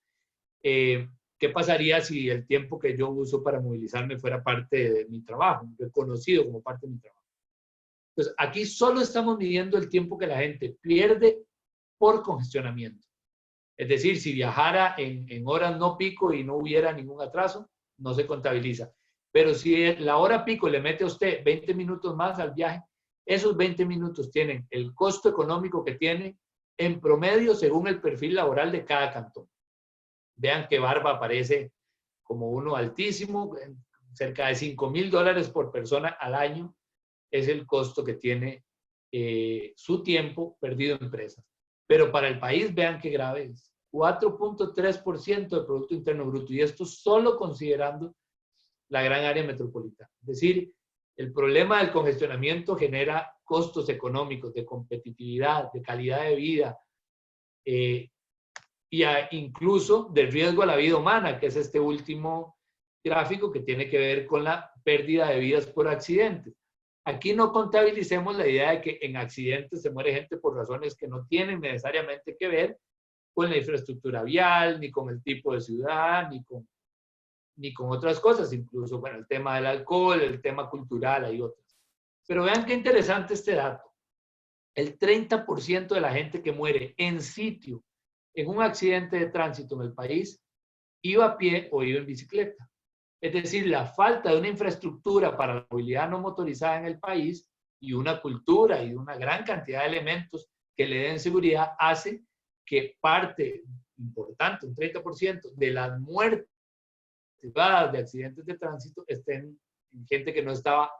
¿Qué pasaría si el tiempo que yo uso para movilizarme fuera parte de mi trabajo, reconocido como parte de mi trabajo? Entonces, aquí solo estamos midiendo el tiempo que la gente pierde por congestionamiento. Es decir, si viajara en horas no pico y no hubiera ningún atraso, no se contabiliza. Pero si la hora pico le mete a usted 20 minutos más al viaje, esos 20 minutos tienen el costo económico que tiene en promedio según el perfil laboral de cada cantón. Vean que Barba aparece como uno altísimo, cerca de $5,000 por persona al año es el costo que tiene su tiempo perdido en presas. Pero para el país, vean qué grave es. 4.3% del Producto Interno Bruto. Y esto solo considerando la gran área metropolitana. Es decir, el problema del congestionamiento genera costos económicos, de competitividad, de calidad de vida, incluso de riesgo a la vida humana, que es este último gráfico que tiene que ver con la pérdida de vidas por accidentes. Aquí no contabilicemos la idea de que en accidentes se muere gente por razones que no tienen necesariamente que ver con la infraestructura vial, ni con el tipo de ciudad, ni con otras cosas, incluso, bueno, el tema del alcohol, el tema cultural, hay otras. Pero vean qué interesante este dato. El 30% de la gente que muere en sitio en un accidente de tránsito en el país iba a pie o iba en bicicleta. Es decir, la falta de una infraestructura para la movilidad no motorizada en el país y una cultura y una gran cantidad de elementos que le den seguridad hace que parte importante, un 30% de las muertes de accidentes de tránsito estén en gente que no estaba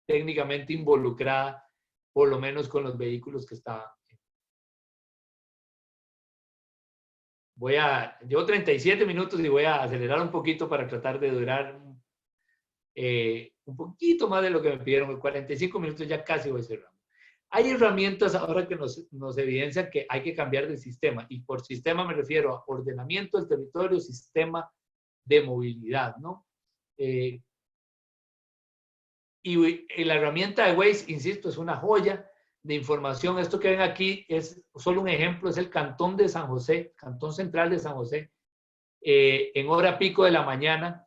técnicamente involucrada, por lo menos con los vehículos que estaban. Llevo 37 minutos y voy a acelerar un poquito para tratar de durar un poquito más de lo que me pidieron. 45 minutos ya casi voy cerrando. Hay herramientas ahora que nos evidencian que hay que cambiar de sistema. Y por sistema me refiero a ordenamiento del territorio, sistema de movilidad, ¿no? Y la herramienta de Waze, insisto, es una joya de información. Esto que ven aquí es solo un ejemplo, es el Cantón de San José, Cantón Central de San José, en hora pico de la mañana,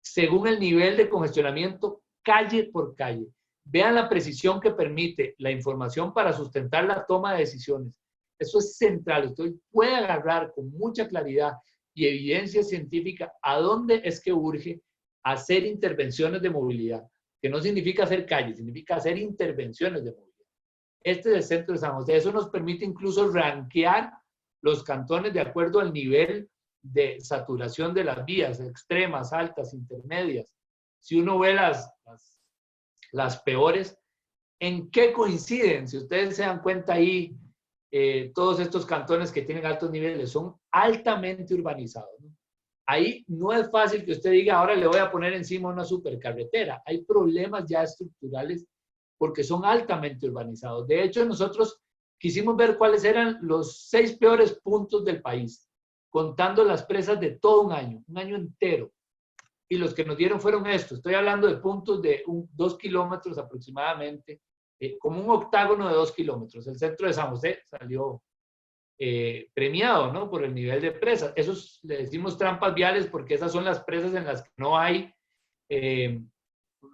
según el nivel de congestionamiento, calle por calle. Vean la precisión que permite la información para sustentar la toma de decisiones. Eso es central. Usted puede agarrar con mucha claridad y evidencia científica a dónde es que urge hacer intervenciones de movilidad, que no significa hacer calles, significa hacer intervenciones de movilidad. Este es el centro de San José. Eso nos permite incluso rankear los cantones de acuerdo al nivel de saturación de las vías, extremas, altas, intermedias. Si uno ve las peores, ¿en qué coinciden? Si ustedes se dan cuenta ahí, todos estos cantones que tienen altos niveles son altamente urbanizados, ¿no? Ahí no es fácil que usted diga, ahora le voy a poner encima una supercarretera. Hay problemas ya estructurales porque son altamente urbanizados. De hecho, nosotros quisimos ver cuáles eran los 6 peores puntos del país, contando las presas de todo un año entero. Y los que nos dieron fueron estos. Estoy hablando de puntos de 2 kilómetros aproximadamente, como un octágono de 2 kilómetros. El centro de San José salió premiado, ¿no? Por el nivel de presas. Esos le decimos trampas viales porque esas son las presas en las que no hay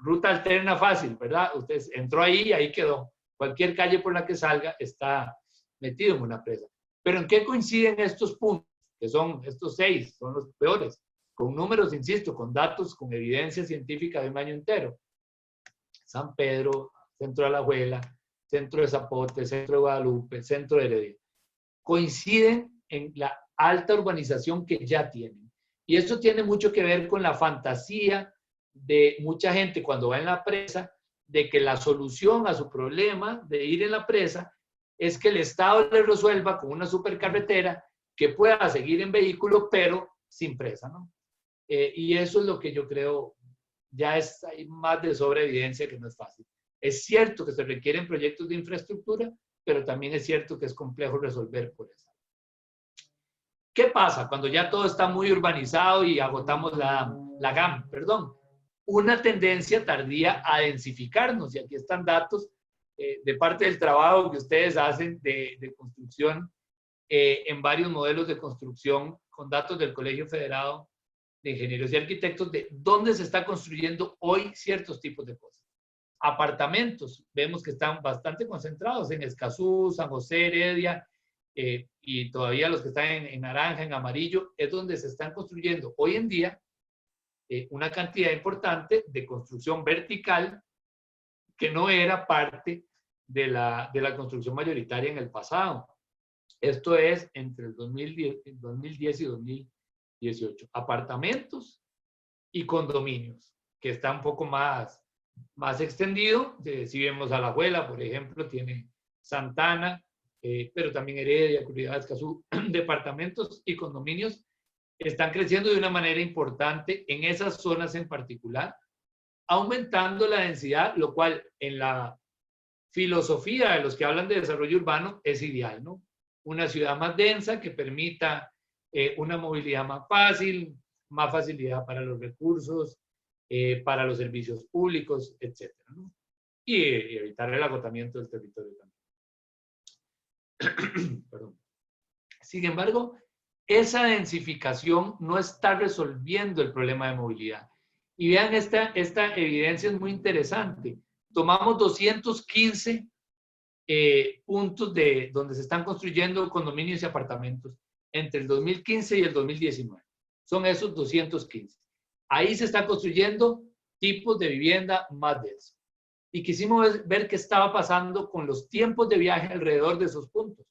ruta alterna fácil, ¿verdad? Usted entró ahí y ahí quedó. Cualquier calle por la que salga está metido en una presa. Pero ¿en qué coinciden estos puntos? Que son estos 6, son los peores. Con números, insisto, con datos, con evidencia científica de un año entero. San Pedro, Centro de Alajuela, Centro de Zapote, Centro de Guadalupe, Centro de Heredia. Coinciden en la alta urbanización que ya tienen. Y esto tiene mucho que ver con la fantasía de mucha gente cuando va en la presa, de que la solución a su problema de ir en la presa es que el Estado le resuelva con una supercarretera que pueda seguir en vehículo, pero sin presa, ¿no? Y eso es lo que yo creo ya hay más de sobra evidencia que no es fácil. Es cierto que se requieren proyectos de infraestructura, pero también es cierto que es complejo resolver por eso. ¿Qué pasa cuando ya todo está muy urbanizado y agotamos la GAM? Perdón. Una tendencia tardía a densificarnos, y aquí están datos de parte del trabajo que ustedes hacen de construcción en varios modelos de construcción, con datos del Colegio Federado de Ingenieros y Arquitectos, de dónde se está construyendo hoy ciertos tipos de cosas. Apartamentos, vemos que están bastante concentrados en Escazú, San José, Heredia, y todavía los que están en naranja, en amarillo, es donde se están construyendo hoy en día una cantidad importante de construcción vertical que no era parte de la construcción mayoritaria en el pasado. Esto es entre el 2010 y 2018. Apartamentos y condominios, que está un poco más extendido. Si vemos a La Abuela, por ejemplo, tiene Santana, pero también Heredia, Curridad, Escazú, departamentos y condominios están creciendo de una manera importante en esas zonas en particular, aumentando la densidad, lo cual en la filosofía de los que hablan de desarrollo urbano es ideal, ¿no? Una ciudad más densa que permita una movilidad más fácil, más facilidad para los recursos, para los servicios públicos, etc., ¿no? Y evitar el agotamiento del territorio también. Perdón. Sin embargo, esa densificación no está resolviendo el problema de movilidad. Y vean, esta evidencia es muy interesante. Tomamos 215 puntos de donde se están construyendo condominios y apartamentos entre el 2015 y el 2019. Son esos 215. Ahí se están construyendo tipos de vivienda más densos. Y quisimos ver qué estaba pasando con los tiempos de viaje alrededor de esos puntos.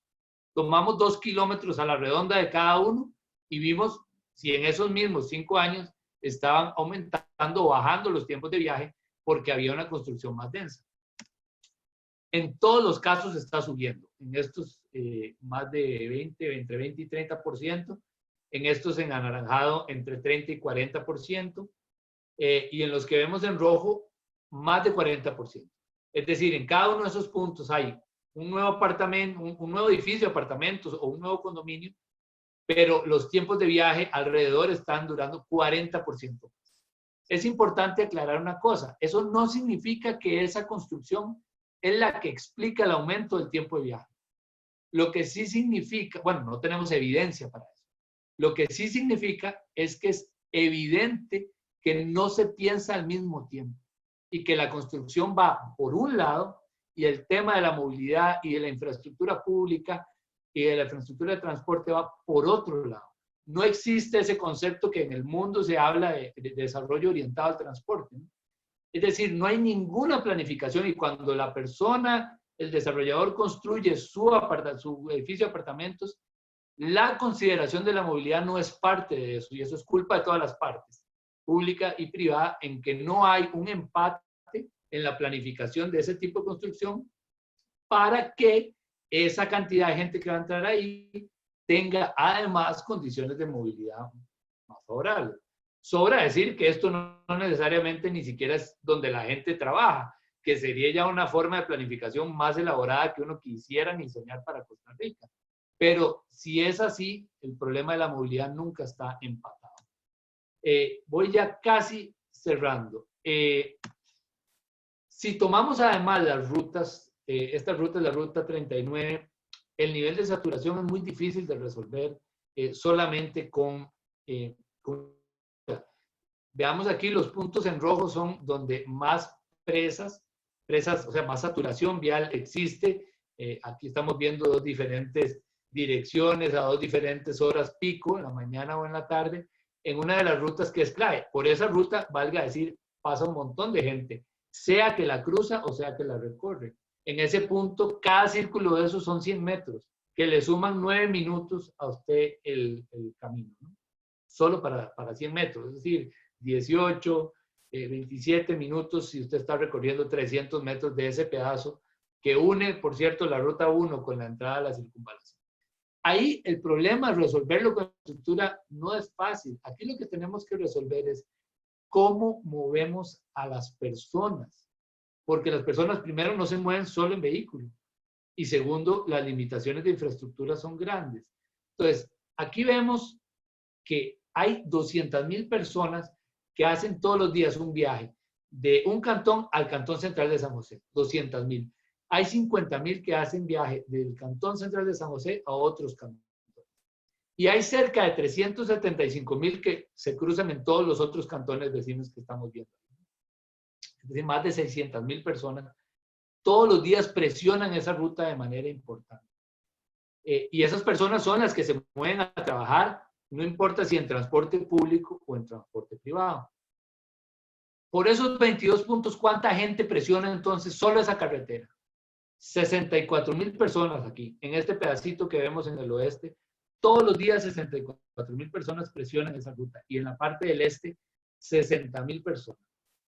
Tomamos 2 kilómetros a la redonda de cada uno y vimos si en esos mismos 5 años estaban aumentando o bajando los tiempos de viaje porque había una construcción más densa. En todos los casos está subiendo. En estos más de entre 20 y 30%. En estos en anaranjado entre 30 y 40%. Y en los que vemos en rojo, más de 40%. Es decir, en cada uno de esos puntos hay un nuevo apartamento, un nuevo edificio de apartamentos o un nuevo condominio, pero los tiempos de viaje alrededor están durando 40%. Es importante aclarar una cosa. Eso no significa que esa construcción es la que explica el aumento del tiempo de viaje. Lo que sí significa, bueno, no tenemos evidencia para eso. Lo que sí significa es que es evidente que no se piensa al mismo tiempo y que la construcción va por un lado y el tema de la movilidad y de la infraestructura pública y de la infraestructura de transporte va por otro lado. No existe ese concepto que en el mundo se habla de desarrollo orientado al transporte, ¿no? Es decir, no hay ninguna planificación y cuando la persona, el desarrollador construye su edificio de apartamentos, la consideración de la movilidad no es parte de eso y eso es culpa de todas las partes, pública y privada, en que no hay un empate en la planificación de ese tipo de construcción para que esa cantidad de gente que va a entrar ahí tenga además condiciones de movilidad más favorables. Sobra decir que esto no necesariamente ni siquiera es donde la gente trabaja, que sería ya una forma de planificación más elaborada que uno quisiera ni soñar para Costa Rica. Pero si es así, el problema de la movilidad nunca está empatado. Voy ya casi cerrando. Si tomamos además las rutas, esta ruta es la ruta 39, el nivel de saturación es muy difícil de resolver solamente con veamos aquí los puntos en rojo son donde más presas, o sea, más saturación vial existe. Aquí estamos viendo dos diferentes direcciones a dos diferentes horas pico, en la mañana o en la tarde, en una de las rutas que es clave. Por esa ruta, valga decir, pasa un montón de gente, sea que la cruza o sea que la recorre. En ese punto, cada círculo de esos son 100 metros, que le suman 9 minutos a usted el camino, ¿no? Solo para 100 metros, es decir, 18, 27 minutos si usted está recorriendo 300 metros de ese pedazo que une, por cierto, la ruta 1 con la entrada a la circunvalación. Ahí el problema, resolverlo con infraestructura, no es fácil. Aquí lo que tenemos que resolver es cómo movemos a las personas. Porque las personas, primero, no se mueven solo en vehículos. Y segundo, las limitaciones de infraestructura son grandes. Entonces, aquí vemos que hay 200,000 personas que hacen todos los días un viaje de un cantón al Cantón Central de San José. 200,000. Hay 50,000 que hacen viaje del Cantón Central de San José a otros cantones. Y hay cerca de 375,000 que se cruzan en todos los otros cantones vecinos que estamos viendo. Es decir, más de 600,000 personas todos los días presionan esa ruta de manera importante. Y esas personas son las que se mueven a trabajar, no importa si en transporte público o en transporte privado. Por esos 22 puntos, ¿cuánta gente presiona entonces solo esa carretera? 64,000 personas aquí, en este pedacito que vemos en el oeste. Todos los días 64,000 personas presionan esa ruta. Y en la parte del este, 60,000 personas.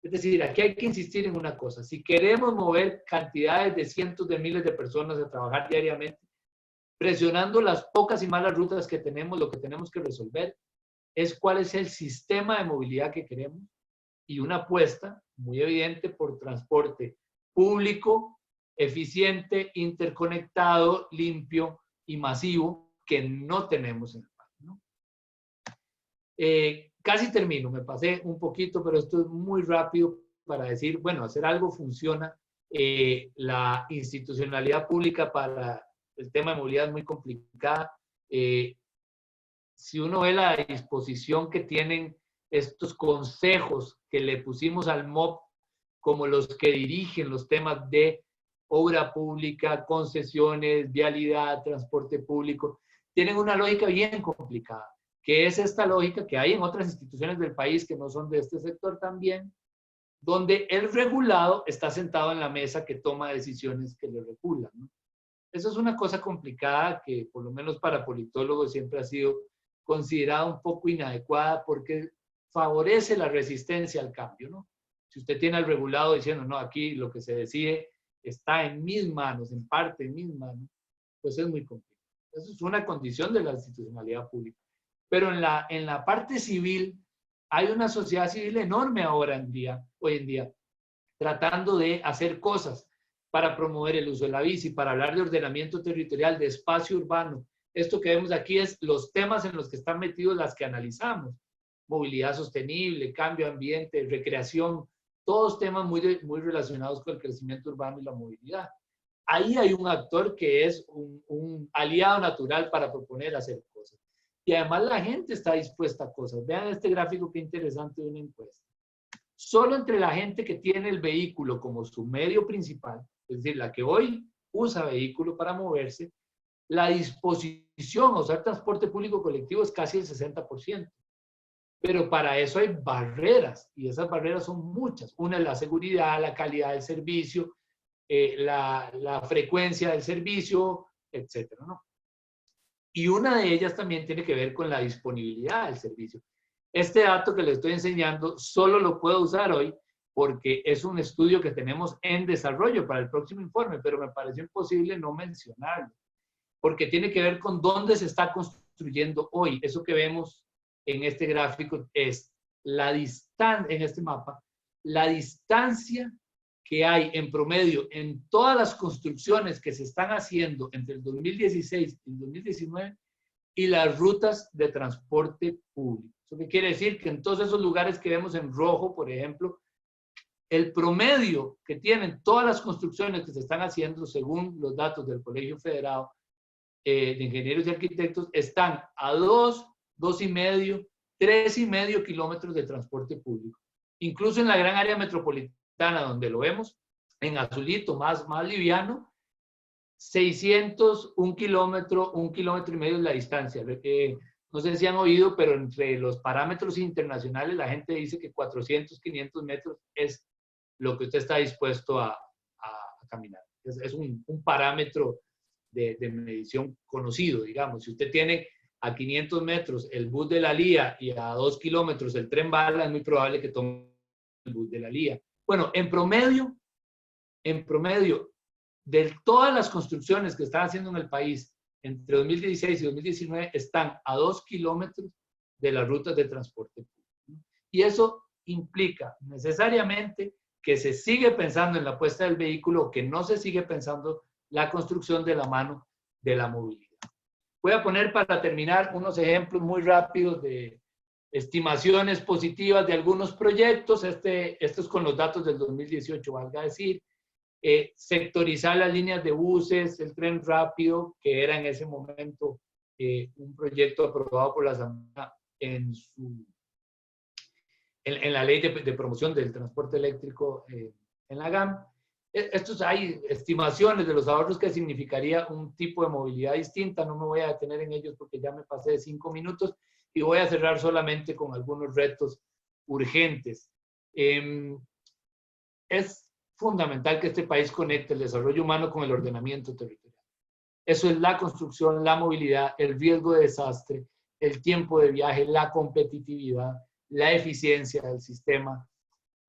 Es decir, aquí hay que insistir en una cosa. Si queremos mover cantidades de cientos de miles de personas a trabajar diariamente, presionando las pocas y malas rutas que tenemos, lo que tenemos que resolver es cuál es el sistema de movilidad que queremos y una apuesta muy evidente por transporte público, eficiente, interconectado, limpio y masivo que no tenemos en el país, ¿no? Casi termino, me pasé un poquito, pero esto es muy rápido para decir, bueno, hacer algo funciona. La institucionalidad pública para el tema de movilidad es muy complicada. Si uno ve la disposición que tienen estos consejos que le pusimos al MOP como los que dirigen los temas de obra pública, concesiones, vialidad, transporte público, tienen una lógica bien complicada, que es esta lógica que hay en otras instituciones del país que no son de este sector también, donde el regulado está sentado en la mesa que toma decisiones que le regulan, ¿no? Eso es una cosa complicada que, por lo menos para politólogos, siempre ha sido considerada un poco inadecuada porque favorece la resistencia al cambio, ¿no? Si usted tiene al regulado diciendo, no, aquí lo que se decide está en mis manos, en parte en mis manos, pues es muy complicado. Eso es una condición de la institucionalidad pública. Pero en la parte civil hay una sociedad civil enorme hoy en día, tratando de hacer cosas para promover el uso de la bici, para hablar de ordenamiento territorial, de espacio urbano. Esto que vemos aquí es los temas en los que están metidos las que analizamos. Movilidad sostenible, cambio ambiente, recreación, todos temas muy relacionados con el crecimiento urbano y la movilidad. Ahí hay un actor que es un aliado natural para proponer hacer cosas. Y además la gente está dispuesta a cosas. Vean este gráfico qué interesante de una encuesta. Solo entre la gente que tiene el vehículo como su medio principal, es decir, la que hoy usa vehículo para moverse, la disposición a usar transporte público colectivo es casi el 60%. Pero para eso hay barreras, y esas barreras son muchas. Una es la seguridad, la calidad del servicio, la frecuencia del servicio, etcétera, ¿no? Y una de ellas también tiene que ver con la disponibilidad del servicio. Este dato que les estoy enseñando solo lo puedo usar hoy porque es un estudio que tenemos en desarrollo para el próximo informe, pero me pareció imposible no mencionarlo, porque tiene que ver con dónde se está construyendo hoy. Eso que vemos en este gráfico es la distancia, en este mapa, la distancia que hay en promedio en todas las construcciones que se están haciendo entre el 2016 y el 2019 y las rutas de transporte público. ¿Eso qué quiere decir? Que en todos esos lugares que vemos en rojo, por ejemplo, el promedio que tienen todas las construcciones que se están haciendo, según los datos del Colegio Federado de Ingenieros y Arquitectos, están a 2,5, 3,5 kilómetros de transporte público. Incluso en la gran área metropolitana, donde lo vemos, en azulito, más liviano, 600, 1 kilómetro, 1,5 kilómetros es la distancia. No sé si han oído, pero entre los parámetros internacionales la gente dice que 400, 500 metros es lo que usted está dispuesto a caminar. Es un parámetro de medición conocido, digamos. Si usted tiene a 500 metros el bus de la Lía y a 2 kilómetros el tren bala, es muy probable que tome el bus de la Lía. Bueno, en promedio, de todas las construcciones que están haciendo en el país entre 2016 y 2019 están a 2 kilómetros de las rutas de transporte público. Y eso implica necesariamente que se sigue pensando en la puesta del vehículo, que no se sigue pensando la construcción de la mano de la movilidad. Voy a poner para terminar unos ejemplos muy rápidos de estimaciones positivas de algunos proyectos. Esto es con los datos del 2018, valga decir. Sectorizar las líneas de buses, el tren rápido, que era en ese momento un proyecto aprobado por la Asamblea en la ley de promoción del transporte eléctrico en la GAM. Estos hay estimaciones de los ahorros que significaría un tipo de movilidad distinta. No me voy a detener en ellos porque ya me pasé de 5 minutos y voy a cerrar solamente con algunos retos urgentes. Es fundamental que este país conecte el desarrollo humano con el ordenamiento territorial. Eso es la construcción, la movilidad, el riesgo de desastre, el tiempo de viaje, la competitividad, la eficiencia del sistema,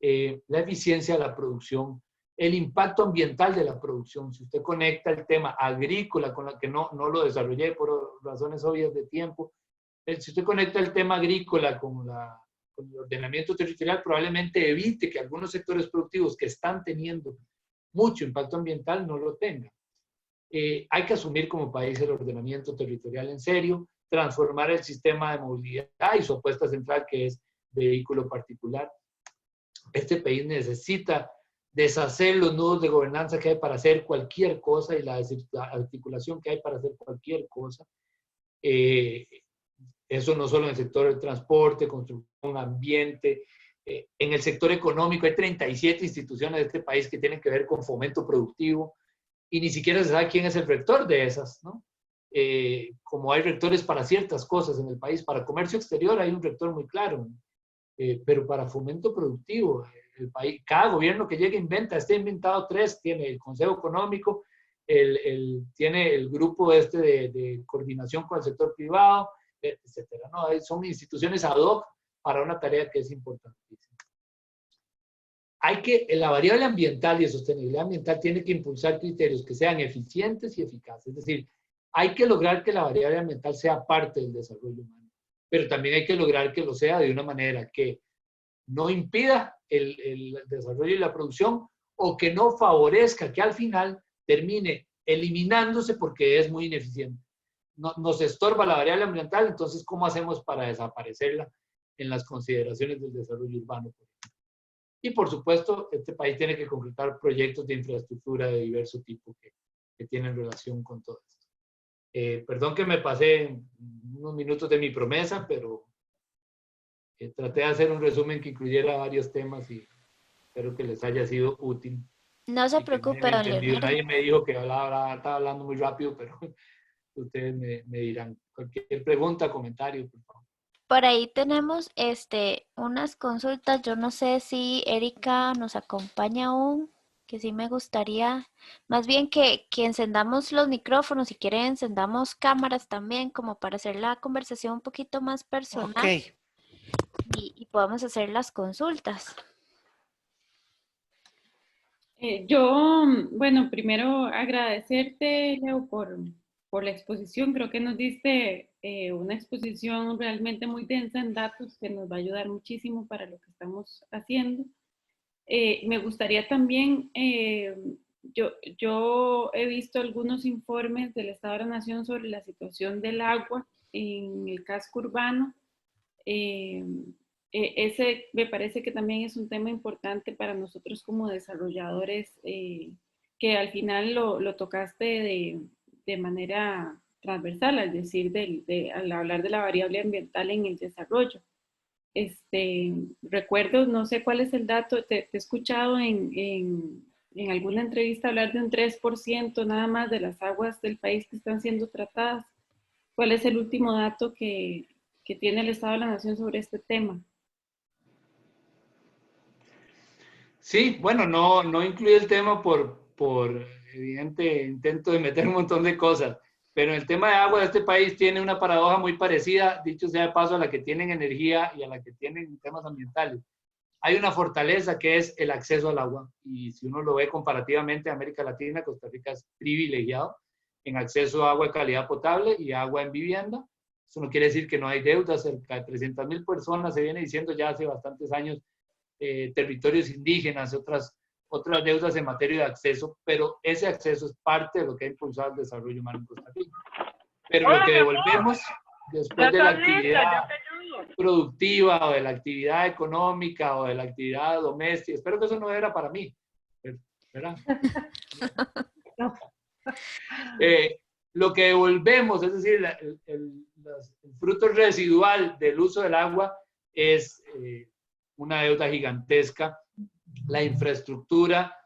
la eficiencia de la producción, el impacto ambiental de la producción. Si usted conecta el tema agrícola, con la que no lo desarrollé por razones obvias de tiempo, si usted conecta el tema agrícola con el ordenamiento territorial, probablemente evite que algunos sectores productivos que están teniendo mucho impacto ambiental no lo tengan. Hay que asumir como país el ordenamiento territorial en serio, transformar el sistema de movilidad y su apuesta central, que es vehículo particular. Este país necesita deshacer los nudos de gobernanza que hay para hacer cualquier cosa y la articulación que hay para hacer cualquier cosa. Eso no solo en el sector del transporte, construcción, ambiente. En el sector económico hay 37 instituciones de este país que tienen que ver con fomento productivo y ni siquiera se sabe quién es el rector de esas, ¿no? Como hay rectores para ciertas cosas en el país, para comercio exterior hay un rector muy claro, pero para fomento productivo, el país, cada gobierno que llegue inventa. Este ha inventado 3, tiene el Consejo Económico, tiene el grupo de coordinación con el sector privado, etcétera, ¿no? Son instituciones ad hoc para una tarea que es importantísima. La variable ambiental y de sostenibilidad ambiental tiene que impulsar criterios que sean eficientes y eficaces. Es decir, hay que lograr que la variable ambiental sea parte del desarrollo humano, pero también hay que lograr que lo sea de una manera que no impida el desarrollo y la producción, o que no favorezca, que al final termine eliminándose porque es muy ineficiente. Nos estorba la variable ambiental, entonces, ¿cómo hacemos para desaparecerla en las consideraciones del desarrollo urbano? Y, por supuesto, este país tiene que concretar proyectos de infraestructura de diverso tipo que tienen relación con todo esto. Perdón que me pasé unos minutos de mi promesa, pero traté de hacer un resumen que incluyera varios temas y espero que les haya sido útil. No se preocupe, don Leonardo. Nadie me dijo que estaba hablando muy rápido, pero ustedes me dirán. Cualquier pregunta, comentario, por favor. Por ahí tenemos unas consultas. Yo no sé si Erika nos acompaña aún, que sí me gustaría, más bien que encendamos los micrófonos, si quieren encendamos cámaras también, como para hacer la conversación un poquito más personal. Ok. Y podamos hacer las consultas. Bueno, primero agradecerte, Leo, por la exposición. Creo que nos diste una exposición realmente muy densa en datos que nos va a ayudar muchísimo para lo que estamos haciendo. Me gustaría también, yo he visto algunos informes del Estado de la Nación sobre la situación del agua en el casco urbano. Ese me parece que también es un tema importante para nosotros como desarrolladores, que al final lo tocaste de manera transversal, al decir, al hablar de la variable ambiental en el desarrollo. Recuerdo, no sé cuál es el dato, te he escuchado en alguna entrevista hablar de un 3% nada más de las aguas del país que están siendo tratadas. ¿Cuál es el último dato que tiene el Estado de la Nación sobre este tema? Sí, bueno, no incluye el tema por evidente intento de meter un montón de cosas, pero el tema de agua de este país tiene una paradoja muy parecida, dicho sea de paso, a la que tienen energía y a la que tienen temas ambientales. hay una fortaleza que es el acceso al agua. Y si uno lo ve comparativamente a América Latina, Costa Rica es privilegiado en acceso a agua de calidad potable y agua en vivienda. Eso no quiere decir que no hay deudas. Cerca de 300,000 personas, se viene diciendo ya hace bastantes años, territorios indígenas, otras deudas en materia de acceso, pero ese acceso es parte de lo que ha impulsado el desarrollo humano en Costa Rica. Pero lo que devolvemos después de la actividad productiva o de la actividad económica o de la actividad doméstica, espero que eso no era para mí, ¿verdad? Lo que devolvemos, es decir, el fruto residual del uso del agua es una deuda gigantesca. La infraestructura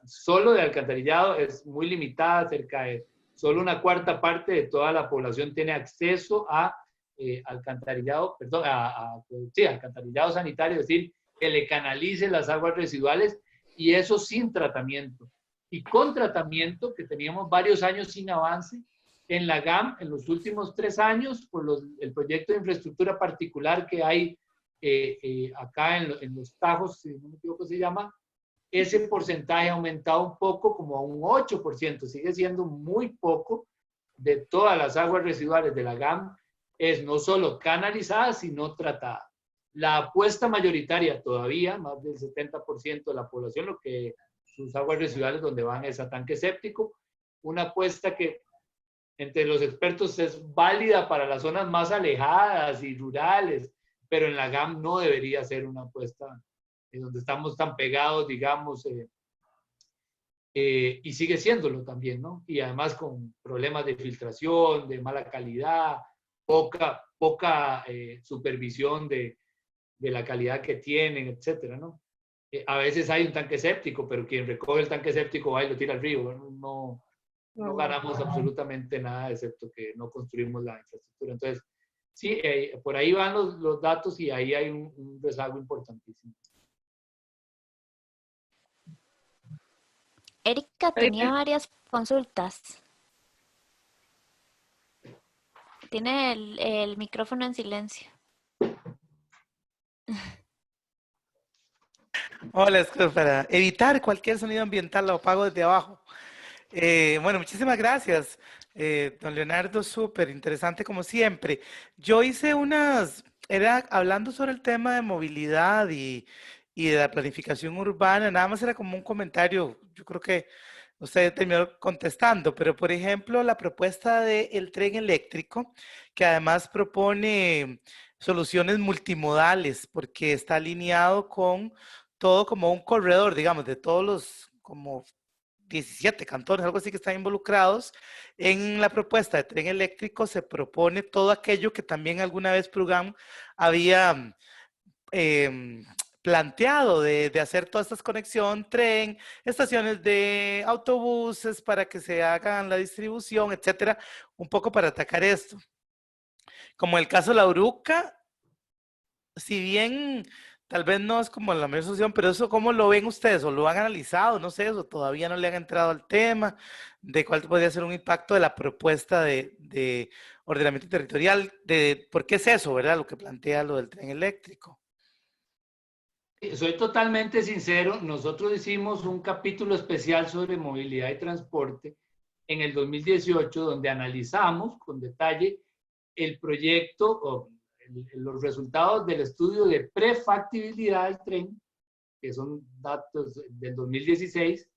solo de alcantarillado es muy limitada, cerca de solo una cuarta parte de toda la población tiene acceso a alcantarillado, perdón, alcantarillado sanitario, es decir, que le canalice las aguas residuales, y eso sin tratamiento. Y con tratamiento, que teníamos varios años sin avance, en la GAM, en los últimos 3 años, por el proyecto de infraestructura particular que hay acá en los Tajos, si no me equivoco se llama, ese porcentaje ha aumentado un poco, como a un 8%, sigue siendo muy poco de todas las aguas residuales de la GAM, es no solo canalizada, sino tratada. La apuesta mayoritaria todavía, más del 70% de la población, lo que sus aguas residuales donde van es a tanque séptico, una apuesta que entre los expertos es válida para las zonas más alejadas y rurales, pero en la GAM no debería ser una apuesta en donde estamos tan pegados, digamos, y sigue siéndolo también, ¿no? Y además con problemas de filtración, de mala calidad, poca supervisión de la calidad que tienen, etcétera, ¿no? A veces hay un tanque séptico, pero quien recoge el tanque séptico va y lo tira al río, ¿no? No ganamos absolutamente nada, excepto que no construimos la infraestructura. Entonces, sí, por ahí van los datos y ahí hay un rezago importantísimo. Erika tenía varias consultas. Tiene el micrófono en silencio. Hola, es que para evitar cualquier sonido ambiental lo apago desde abajo. Bueno, muchísimas gracias, don Leonardo, súper interesante como siempre. Yo hice era hablando sobre el tema de movilidad y de la planificación urbana, nada más era como un comentario, yo creo que usted terminó contestando, pero por ejemplo, la propuesta del tren eléctrico, que además propone soluciones multimodales, porque está alineado con todo como un corredor, digamos, de todos los como 17 cantones, algo así que están involucrados. En la propuesta de tren eléctrico se propone todo aquello que también alguna vez Prugam había planteado de hacer todas estas conexiones, tren, estaciones de autobuses para que se hagan la distribución, etcétera, un poco para atacar esto. Como el caso de La Uruca, si bien tal vez no es como la mejor solución, pero eso, ¿cómo lo ven ustedes? ¿O lo han analizado? No sé, o todavía no le han entrado al tema de cuál podría ser un impacto de la propuesta de ordenamiento territorial, de por qué es eso, ¿verdad? Lo que plantea lo del tren eléctrico. Soy totalmente sincero, nosotros hicimos un capítulo especial sobre movilidad y transporte en el 2018, donde analizamos con detalle el proyecto o los resultados del estudio de prefactibilidad del tren, que son datos del 2016,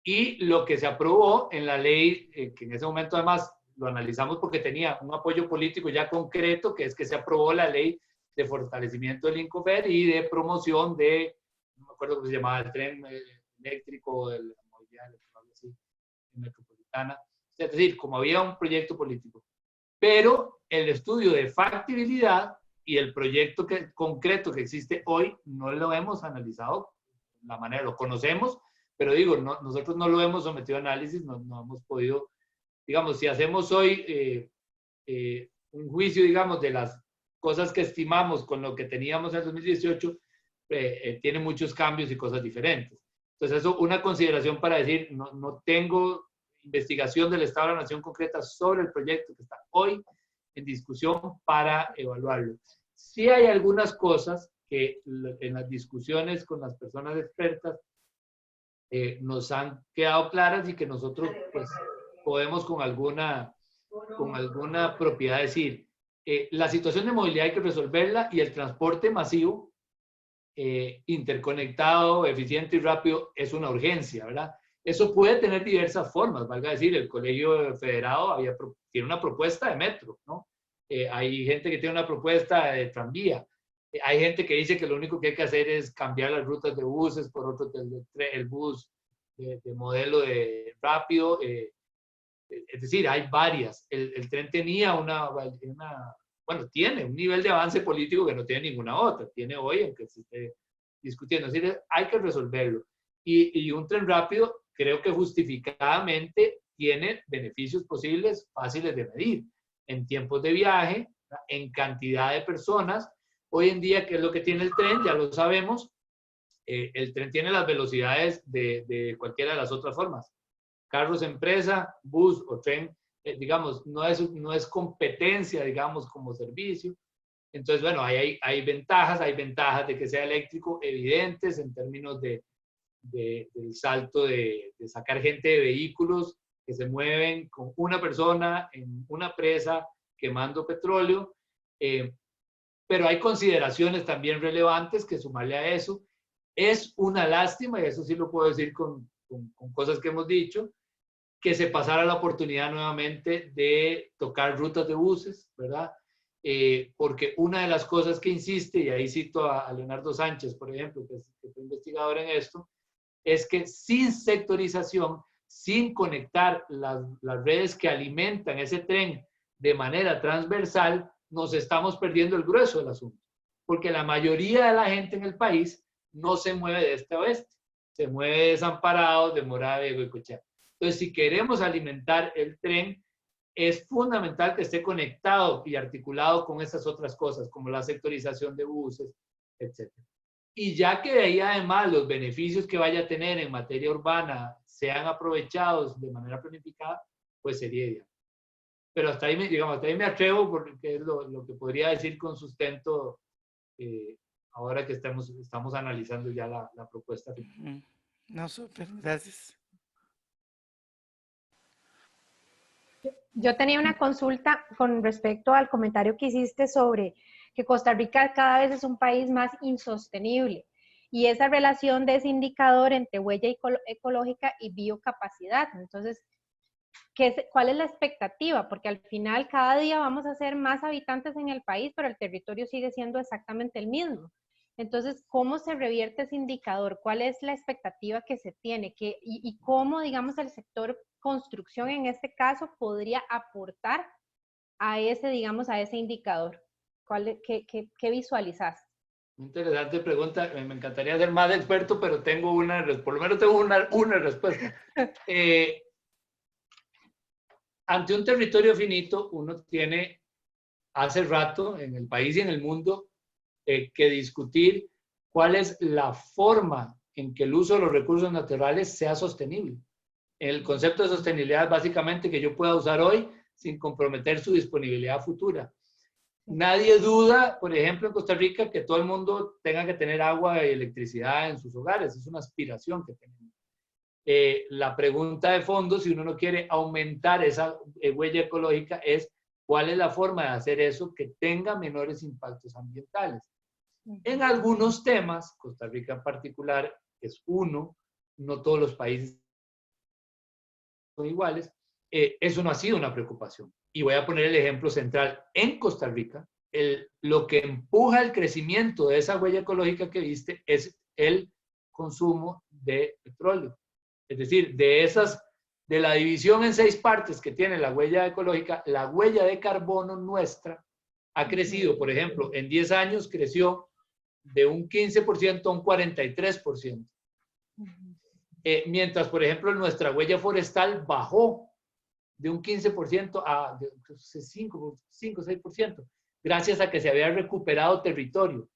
y lo que se aprobó en la ley, que en ese momento además lo analizamos porque tenía un apoyo político ya concreto, que es que se aprobó la ley de fortalecimiento del Incofer y de promoción de, no me acuerdo cómo se llamaba, el tren eléctrico, de la movilidad metropolitana. Es decir, como había un proyecto político. Pero el estudio de factibilidad y el proyecto concreto que existe hoy no lo hemos analizado de la manera, lo conocemos, pero digo, nosotros no lo hemos sometido a análisis, no hemos podido, digamos, si hacemos hoy un juicio, digamos, de las cosas que estimamos con lo que teníamos en el 2018, tiene muchos cambios y cosas diferentes. Entonces, eso, una consideración para decir, no tengo investigación del Estado de la Nación concreta sobre el proyecto que está hoy en discusión para evaluarlo. Sí hay algunas cosas que en las discusiones con las personas expertas nos han quedado claras y que nosotros pues podemos con alguna propiedad decir, la situación de movilidad hay que resolverla y el transporte masivo, interconectado, eficiente y rápido es una urgencia, ¿verdad? Eso puede tener diversas formas, valga decir, el Colegio Federado tiene una propuesta de metro, ¿no? Hay gente que tiene una propuesta de tranvía, hay gente que dice que lo único que hay que hacer es cambiar las rutas de buses por otro, el bus de modelo de rápido, es decir, hay varias. El tren tenía bueno, tiene un nivel de avance político que no tiene ninguna otra. Tiene hoy, aunque se esté discutiendo. Es decir, hay que resolverlo. Y un tren rápido, creo que justificadamente tiene beneficios posibles, fáciles de medir. En tiempos de viaje, en cantidad de personas. Hoy en día, ¿qué es lo que tiene el tren? Ya lo sabemos. El tren tiene las velocidades de cualquiera de las otras formas. Carros empresa, bus o tren, digamos, no es competencia, digamos, como servicio. Entonces, bueno, hay ventajas de que sea eléctrico evidentes en términos del salto de sacar gente de vehículos que se mueven con una persona en una presa quemando petróleo. Pero hay consideraciones también relevantes que sumarle a eso. Es una lástima, y eso sí lo puedo decir con cosas que hemos dicho, que se pasara la oportunidad nuevamente de tocar rutas de buses, ¿verdad? Porque una de las cosas que insiste, y ahí cito a Leonardo Sánchez, por ejemplo, que fue investigador en esto, es que sin sectorización, sin conectar las redes que alimentan ese tren de manera transversal, nos estamos perdiendo el grueso del asunto. Porque la mayoría de la gente en el país no se mueve de este a oeste, se mueve desamparado de Moravia y Cochea. Entonces, si queremos alimentar el tren, es fundamental que esté conectado y articulado con esas otras cosas, como la sectorización de buses, etc. Y ya que de ahí además los beneficios que vaya a tener en materia urbana sean aprovechados de manera planificada, pues sería ideal. Pero hasta ahí, digamos, hasta ahí me atrevo porque es lo que podría decir con sustento ahora que estamos analizando ya la propuesta. No, súper, gracias. Yo tenía una consulta con respecto al comentario que hiciste sobre que Costa Rica cada vez es un país más insostenible y esa relación de ese indicador entre huella ecológica y biocapacidad. Entonces, ¿cuál es la expectativa? Porque al final cada día vamos a ser más habitantes en el país, pero el territorio sigue siendo exactamente el mismo. Entonces, ¿cómo se revierte ese indicador? ¿Cuál es la expectativa que se tiene? Y cómo, digamos, el sector construcción en este caso podría aportar a ese, digamos, a ese indicador? ¿Qué visualizas? Interesante pregunta. Me encantaría ser más experto, pero tengo por lo menos tengo una respuesta. Ante un territorio finito, uno tiene hace rato en el país y en el mundo que discutir cuál es la forma en que el uso de los recursos naturales sea sostenible. El concepto de sostenibilidad es básicamente que yo pueda usar hoy sin comprometer su disponibilidad futura. Nadie duda, por ejemplo, en Costa Rica, que todo el mundo tenga que tener agua y electricidad en sus hogares. Es una aspiración que tenemos. La pregunta de fondo, si uno no quiere aumentar esa huella ecológica, es cuál es la forma de hacer eso que tenga menores impactos ambientales. En algunos temas, Costa Rica en particular es uno, no todos los países son iguales, eso no ha sido una preocupación. Y voy a poner el ejemplo central. En Costa Rica, lo que empuja el crecimiento de esa huella ecológica que viste es el consumo de petróleo. Es decir, de la división en 6 partes que tiene la huella ecológica, la huella de carbono nuestra ha crecido, por ejemplo, en 10 años creció de un 15% a un 43%. Mientras, por ejemplo, nuestra huella forestal bajó de un 15% a 5 o 6%, gracias a que se había recuperado territorio.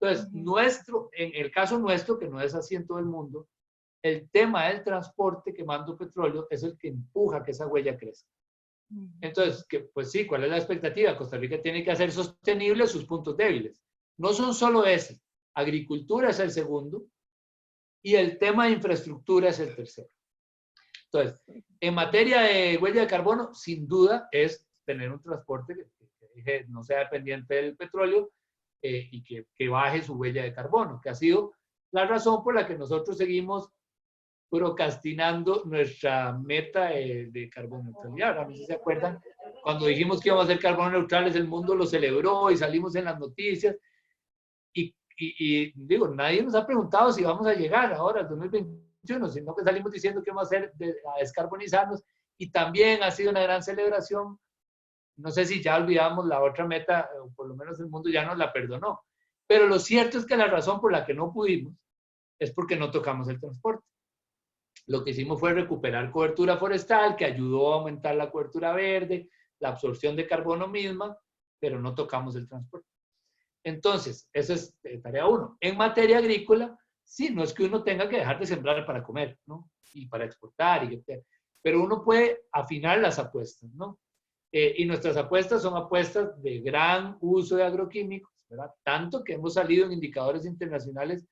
Entonces, en el caso nuestro, que no es así en todo el mundo, el tema del transporte quemando petróleo es el que empuja que esa huella crezca. Entonces, pues sí, ¿cuál es la expectativa? Costa Rica tiene que hacer sostenibles sus puntos débiles. No son solo ese. agricultura es el segundo, y el tema de infraestructura es el tercero. Entonces, en materia de huella de carbono, sin duda es tener un transporte que no sea dependiente del petróleo y que baje su huella de carbono, que ha sido la razón por la que nosotros seguimos procrastinando nuestra meta de carbono neutralidad. Ahora, no sé si se acuerdan, cuando dijimos que íbamos a ser carbono neutrales, el mundo lo celebró y salimos en las noticias. Y digo, nadie nos ha preguntado si vamos a llegar ahora al 2021, sino que salimos diciendo que vamos a hacer a descarbonizarnos, y también ha sido una gran celebración. No sé si ya olvidamos la otra meta, o por lo menos el mundo ya nos la perdonó. Pero lo cierto es que la razón por la que no pudimos es porque no tocamos el transporte. Lo que hicimos fue recuperar cobertura forestal, que ayudó a aumentar la cobertura verde, la absorción de carbono misma, pero no tocamos el transporte. Entonces, eso es tarea 1. En materia agrícola, sí, no es que uno tenga que dejar de sembrar para comer, ¿no? Y para exportar, pero uno puede afinar las apuestas, ¿no? Y nuestras apuestas son apuestas de gran uso de agroquímicos, ¿verdad? Tanto que hemos salido en indicadores internacionales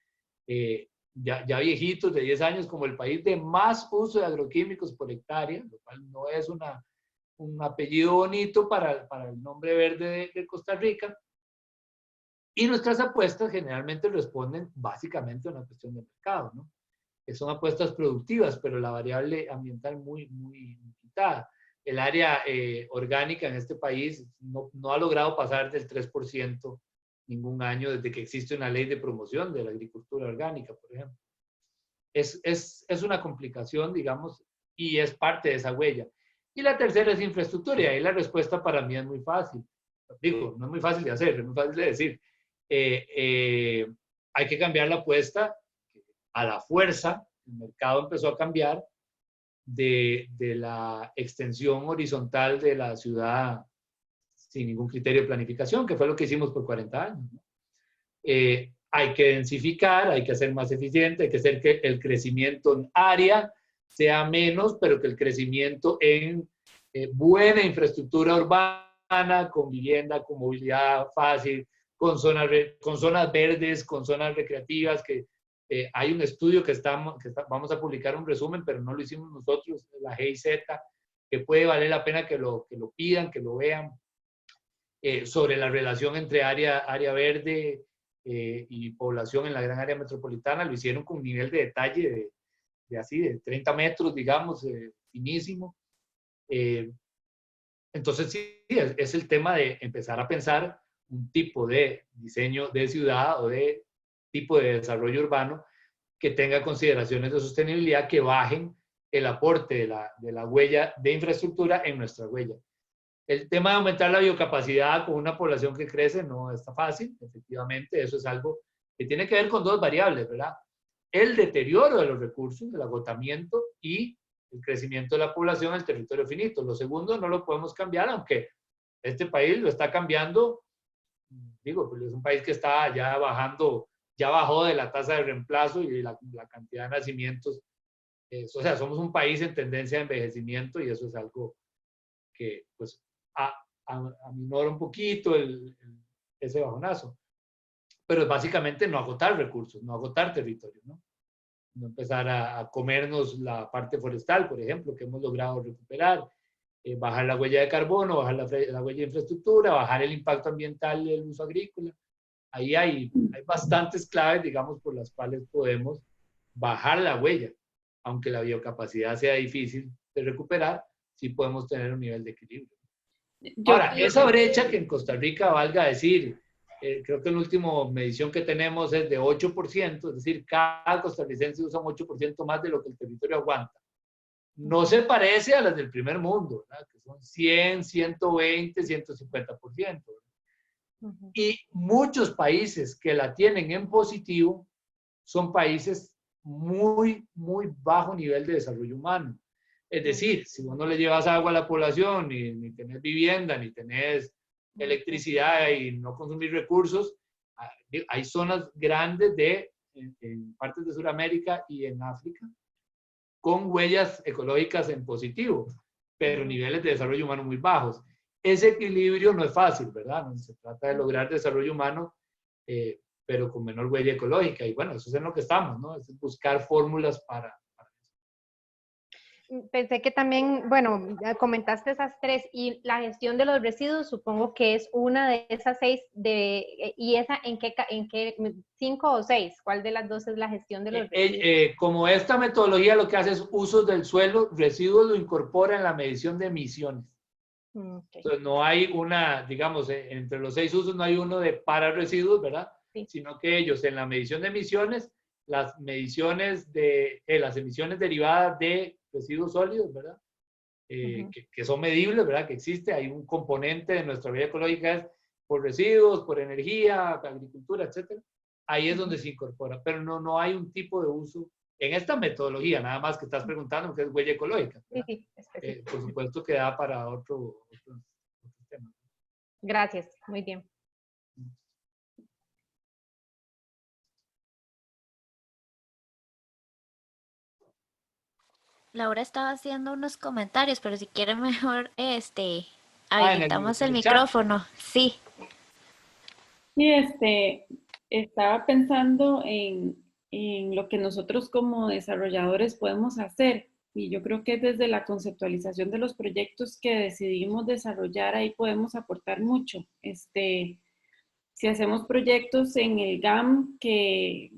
ya viejitos, de 10 años, como el país de más uso de agroquímicos por hectárea, lo cual no es un apellido bonito para el nombre verde de Costa Rica. Y nuestras apuestas generalmente responden básicamente a una cuestión de mercado, ¿no? Que son apuestas productivas, pero la variable ambiental muy limitada. El área orgánica en este país no ha logrado pasar del 3% ningún año desde que existe una ley de promoción de la agricultura orgánica, por ejemplo. Es una complicación, digamos, y es parte de esa huella. Y la tercera es infraestructura, y ahí la respuesta para mí es muy fácil. Digo, no es muy fácil de hacer, es muy fácil de decir. Hay que cambiar la apuesta a la fuerza. El mercado empezó a cambiar de la extensión horizontal de la ciudad sin ningún criterio de planificación, que fue lo que hicimos por 40 años, ¿no? Hay que densificar, hay que hacer más eficiente, hay que hacer que el crecimiento en área sea menos, pero que el crecimiento en buena infraestructura urbana, con vivienda, con movilidad fácil, con zonas verdes, con zonas recreativas, que hay un estudio que vamos a publicar un resumen, pero no lo hicimos nosotros, la GIZ, que puede valer la pena que lo pidan, que lo vean, sobre la relación entre área verde y población en la gran área metropolitana. Lo hicieron con un nivel de detalle de 30 metros, digamos, finísimo. Entonces, sí, es el tema de empezar a pensar un tipo de diseño de ciudad o de tipo de desarrollo urbano que tenga consideraciones de sostenibilidad que bajen el aporte de la huella de infraestructura en nuestra huella. El tema de aumentar la biocapacidad con una población que crece no está fácil, efectivamente, eso es algo que tiene que ver con dos variables, ¿verdad? El deterioro de los recursos, el agotamiento y el crecimiento de la población en el territorio finito. Lo segundo no lo podemos cambiar, aunque este país lo está cambiando. Digo, pues es un país que está ya bajó de la tasa de reemplazo y la cantidad de nacimientos. O sea, somos un país en tendencia de envejecimiento, y eso es algo que, pues, aminora un poquito ese bajonazo. Pero es básicamente no agotar recursos, no agotar territorio, ¿no? No empezar a comernos la parte forestal, por ejemplo, que hemos logrado recuperar, bajar la huella de carbono, bajar la huella de infraestructura, bajar el impacto ambiental del uso agrícola. Ahí hay bastantes claves, digamos, por las cuales podemos bajar la huella. Aunque la biocapacidad sea difícil de recuperar, sí podemos tener un nivel de equilibrio. Ahora, esa brecha que en Costa Rica, valga decir, creo que la última medición que tenemos es de 8%, es decir, cada costarricense usa un 8% más de lo que el territorio aguanta. No se parece a las del primer mundo, ¿verdad? Que son 100, 120, 150%. Y muchos países que la tienen en positivo son países muy bajo nivel de desarrollo humano. Es decir, si vos no le llevas agua a la población, ni tenés vivienda, ni tenés electricidad y no consumís recursos, hay zonas grandes en partes de Sudamérica y en África con huellas ecológicas en positivo, pero niveles de desarrollo humano muy bajos. Ese equilibrio no es fácil, ¿verdad? No se trata de lograr desarrollo humano, pero con menor huella ecológica. Y bueno, eso es en lo que estamos, ¿no? Es buscar fórmulas para Pensé que también, bueno, ya comentaste esas tres y la gestión de los residuos supongo que es una de esas seis y esa en qué 5 o 6, ¿cuál de las dos es la gestión de los residuos? Como esta metodología lo que hace es usos del suelo, residuos lo incorpora en la medición de emisiones. Okay. Entonces no hay una, digamos, entre los 6 usos no hay uno de para residuos, ¿verdad? Sí. Sino que ellos en la medición de emisiones, las mediciones de las emisiones derivadas de residuos sólidos, ¿verdad? Que son medibles, ¿verdad? Que existe, hay un componente de nuestra vida ecológica es por residuos, por energía, agricultura, etcétera. Ahí es donde se incorpora, pero no hay un tipo de uso en esta metodología, nada más que estás preguntando, que es huella ecológica. Sí, por supuesto que da para otro tema. Gracias, muy bien. Laura estaba haciendo unos comentarios, pero si quiere mejor, habilitamos en el el chat. micrófono. Sí. Sí, estaba pensando en lo que nosotros como desarrolladores podemos hacer. Y yo creo que desde la conceptualización de los proyectos que decidimos desarrollar, ahí podemos aportar mucho. Si hacemos proyectos en el GAM que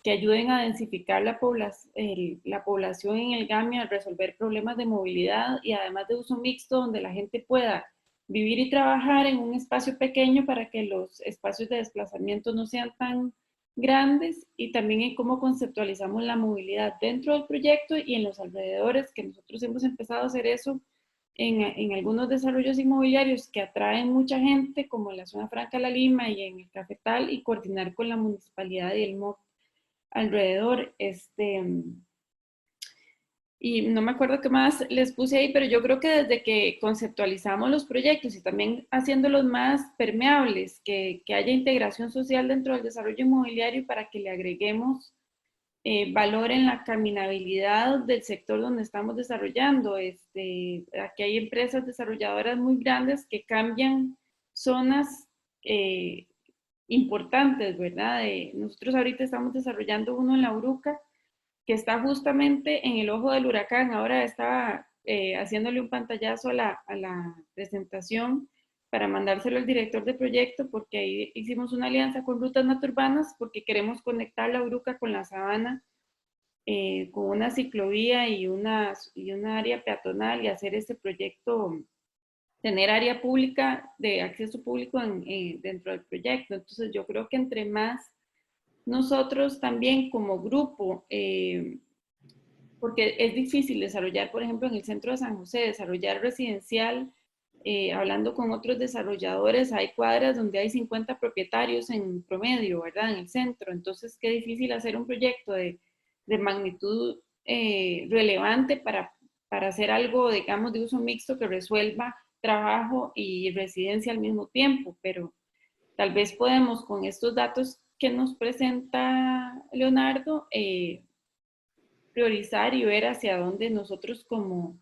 ayuden a densificar la población en el GAM y a resolver problemas de movilidad y además de uso mixto, donde la gente pueda vivir y trabajar en un espacio pequeño para que los espacios de desplazamiento no sean tan grandes, y también en cómo conceptualizamos la movilidad dentro del proyecto y en los alrededores, que nosotros hemos empezado a hacer eso en algunos desarrollos inmobiliarios que atraen mucha gente, como en la zona franca de La Lima y en el Cafetal, y coordinar con la municipalidad y el MOC alrededor. Y no me acuerdo qué más les puse ahí, pero yo creo que desde que conceptualizamos los proyectos y también haciéndolos más permeables, que haya integración social dentro del desarrollo inmobiliario para que le agreguemos valor en la caminabilidad del sector donde estamos desarrollando. Aquí hay empresas desarrolladoras muy grandes que cambian zonas importantes, ¿verdad? Nosotros ahorita estamos desarrollando uno en La Uruca, que está justamente en el ojo del huracán. Ahora estaba haciéndole un pantallazo a la presentación para mandárselo al director de proyecto, porque ahí hicimos una alianza con Rutas Naturbanas, porque queremos conectar La Uruca con la sabana, con una ciclovía y una área peatonal, y hacer este proyecto, tener área pública de acceso público dentro del proyecto. Entonces yo creo que entre más nosotros también como grupo, porque es difícil desarrollar, por ejemplo, en el centro de San José, desarrollar residencial, hablando con otros desarrolladores, hay cuadras donde hay 50 propietarios en promedio, ¿verdad? En el centro. Entonces, qué difícil hacer un proyecto de magnitud relevante para hacer algo, digamos, de uso mixto que resuelva trabajo y residencia al mismo tiempo, pero tal vez podemos con estos datos que nos presenta Leonardo, priorizar y ver hacia dónde nosotros como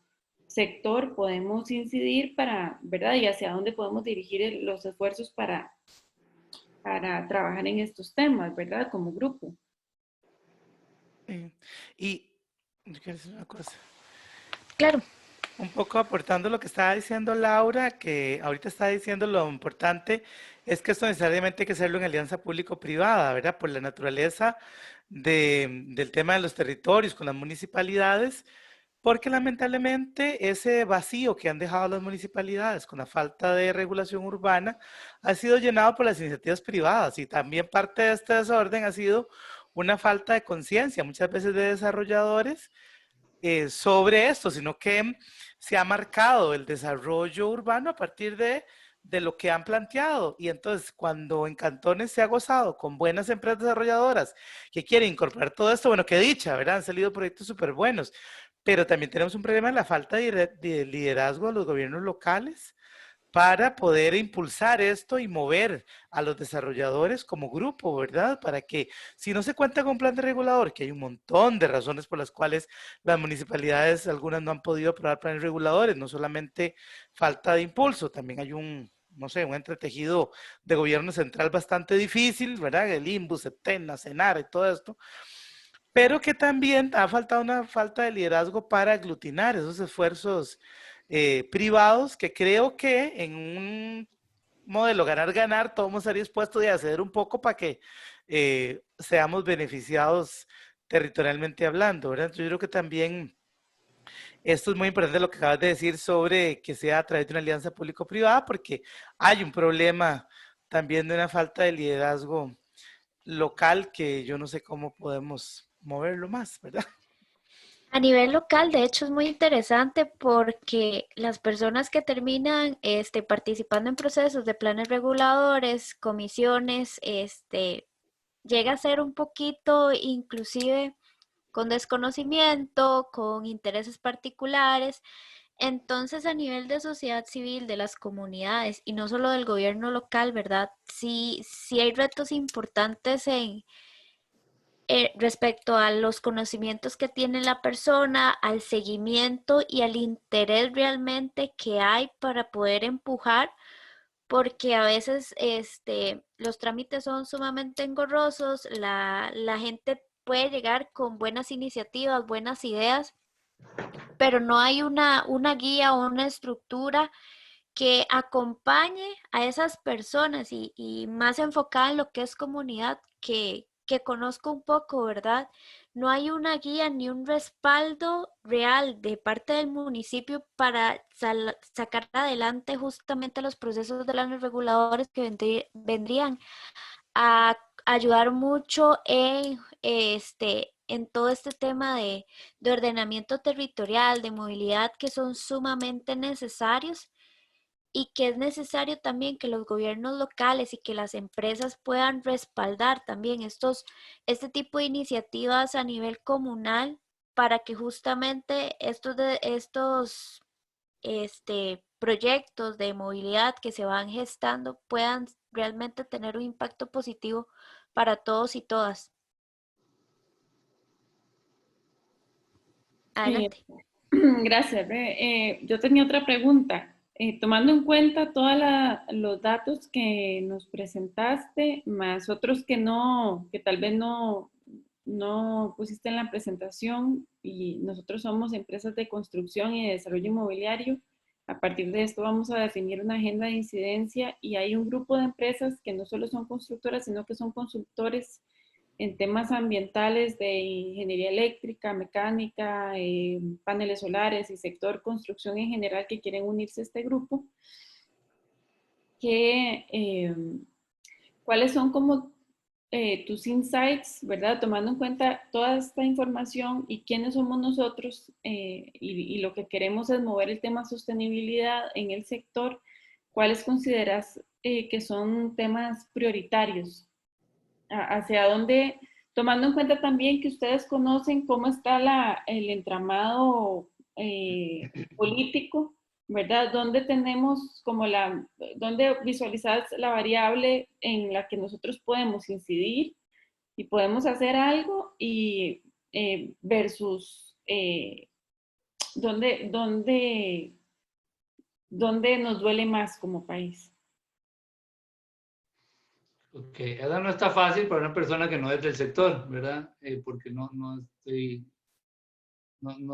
sector podemos incidir para, ¿verdad? Y hacia dónde podemos dirigir los esfuerzos para trabajar en estos temas, ¿verdad? Como grupo. Y yo quiero decir una cosa. Claro. Un poco aportando lo que estaba diciendo Laura, que ahorita está diciendo lo importante es que esto necesariamente hay que hacerlo en alianza público-privada, ¿verdad? Por la naturaleza del tema de los territorios con las municipalidades, porque lamentablemente ese vacío que han dejado las municipalidades con la falta de regulación urbana ha sido llenado por las iniciativas privadas, y también parte de este desorden ha sido una falta de conciencia muchas veces de desarrolladores sobre esto, sino que se ha marcado el desarrollo urbano a partir de lo que han planteado. Y entonces, cuando en cantones se ha gozado con buenas empresas desarrolladoras que quieren incorporar todo esto, bueno, qué dicha, ¿verdad? Han salido proyectos súper buenos, pero también tenemos un problema en la falta de liderazgo de los gobiernos locales para poder impulsar esto y mover a los desarrolladores como grupo, ¿verdad? Para que si no se cuenta con plan de regulador, que hay un montón de razones por las cuales las municipalidades, algunas no han podido aprobar planes reguladores, no solamente falta de impulso, también hay un no sé, un entretejido de gobierno central bastante difícil, ¿verdad? El INBU, SEPTENA, SENAR y todo esto, pero que también ha faltado una falta de liderazgo para aglutinar esos esfuerzos privados que creo que en un modelo ganar-ganar todos vamos a estar dispuestos a ceder un poco para que seamos beneficiados territorialmente hablando, ¿verdad? Yo creo que también esto es muy importante lo que acabas de decir sobre que sea a través de una alianza público-privada, porque hay un problema también de una falta de liderazgo local que yo no sé cómo podemos moverlo más, ¿verdad? A nivel local, de hecho, es muy interesante porque las personas que terminan participando en procesos de planes reguladores, comisiones, llega a ser un poquito inclusive con desconocimiento, con intereses particulares. Entonces, a nivel de sociedad civil, de las comunidades y no solo del gobierno local, ¿verdad? Sí, sí hay retos importantes respecto a los conocimientos que tiene la persona, al seguimiento y al interés realmente que hay para poder empujar, porque a veces los trámites son sumamente engorrosos, la gente puede llegar con buenas iniciativas, buenas ideas, pero no hay una guía o una estructura que acompañe a esas personas y más enfocada en lo que es comunidad, que conozco un poco, ¿verdad? No hay una guía ni un respaldo real de parte del municipio para sacar adelante justamente los procesos de los reguladores que vendrían a ayudar mucho en todo este tema de ordenamiento territorial, de movilidad, que son sumamente necesarios y que es necesario también que los gobiernos locales y que las empresas puedan respaldar también este tipo de iniciativas a nivel comunal para que justamente estos proyectos de movilidad que se van gestando puedan realmente tener un impacto positivo para todos y todas. Sí, Adelante. gracias. Yo tenía otra pregunta. Tomando en cuenta todos los datos que nos presentaste, más otros que no, que tal vez no pusiste en la presentación, y nosotros somos empresas de construcción y de desarrollo inmobiliario. A partir de esto vamos a definir una agenda de incidencia y hay un grupo de empresas que no solo son constructoras, sino que son consultores en temas ambientales de ingeniería eléctrica, mecánica, paneles solares y sector construcción en general que quieren unirse a este grupo. ¿Cuáles son como tus insights, ¿verdad? Tomando en cuenta toda esta información y quiénes somos nosotros y lo que queremos es mover el tema sostenibilidad en el sector, ¿cuáles consideras que son temas prioritarios? ¿Hacia dónde, tomando en cuenta también que ustedes conocen cómo está el entramado político, ¿verdad? ¿Dónde tenemos como dónde visualizas la variable en la que nosotros podemos incidir y podemos hacer algo y versus dónde nos duele más como país? Ok, esa no está fácil para una persona que no es del sector, ¿verdad? Porque no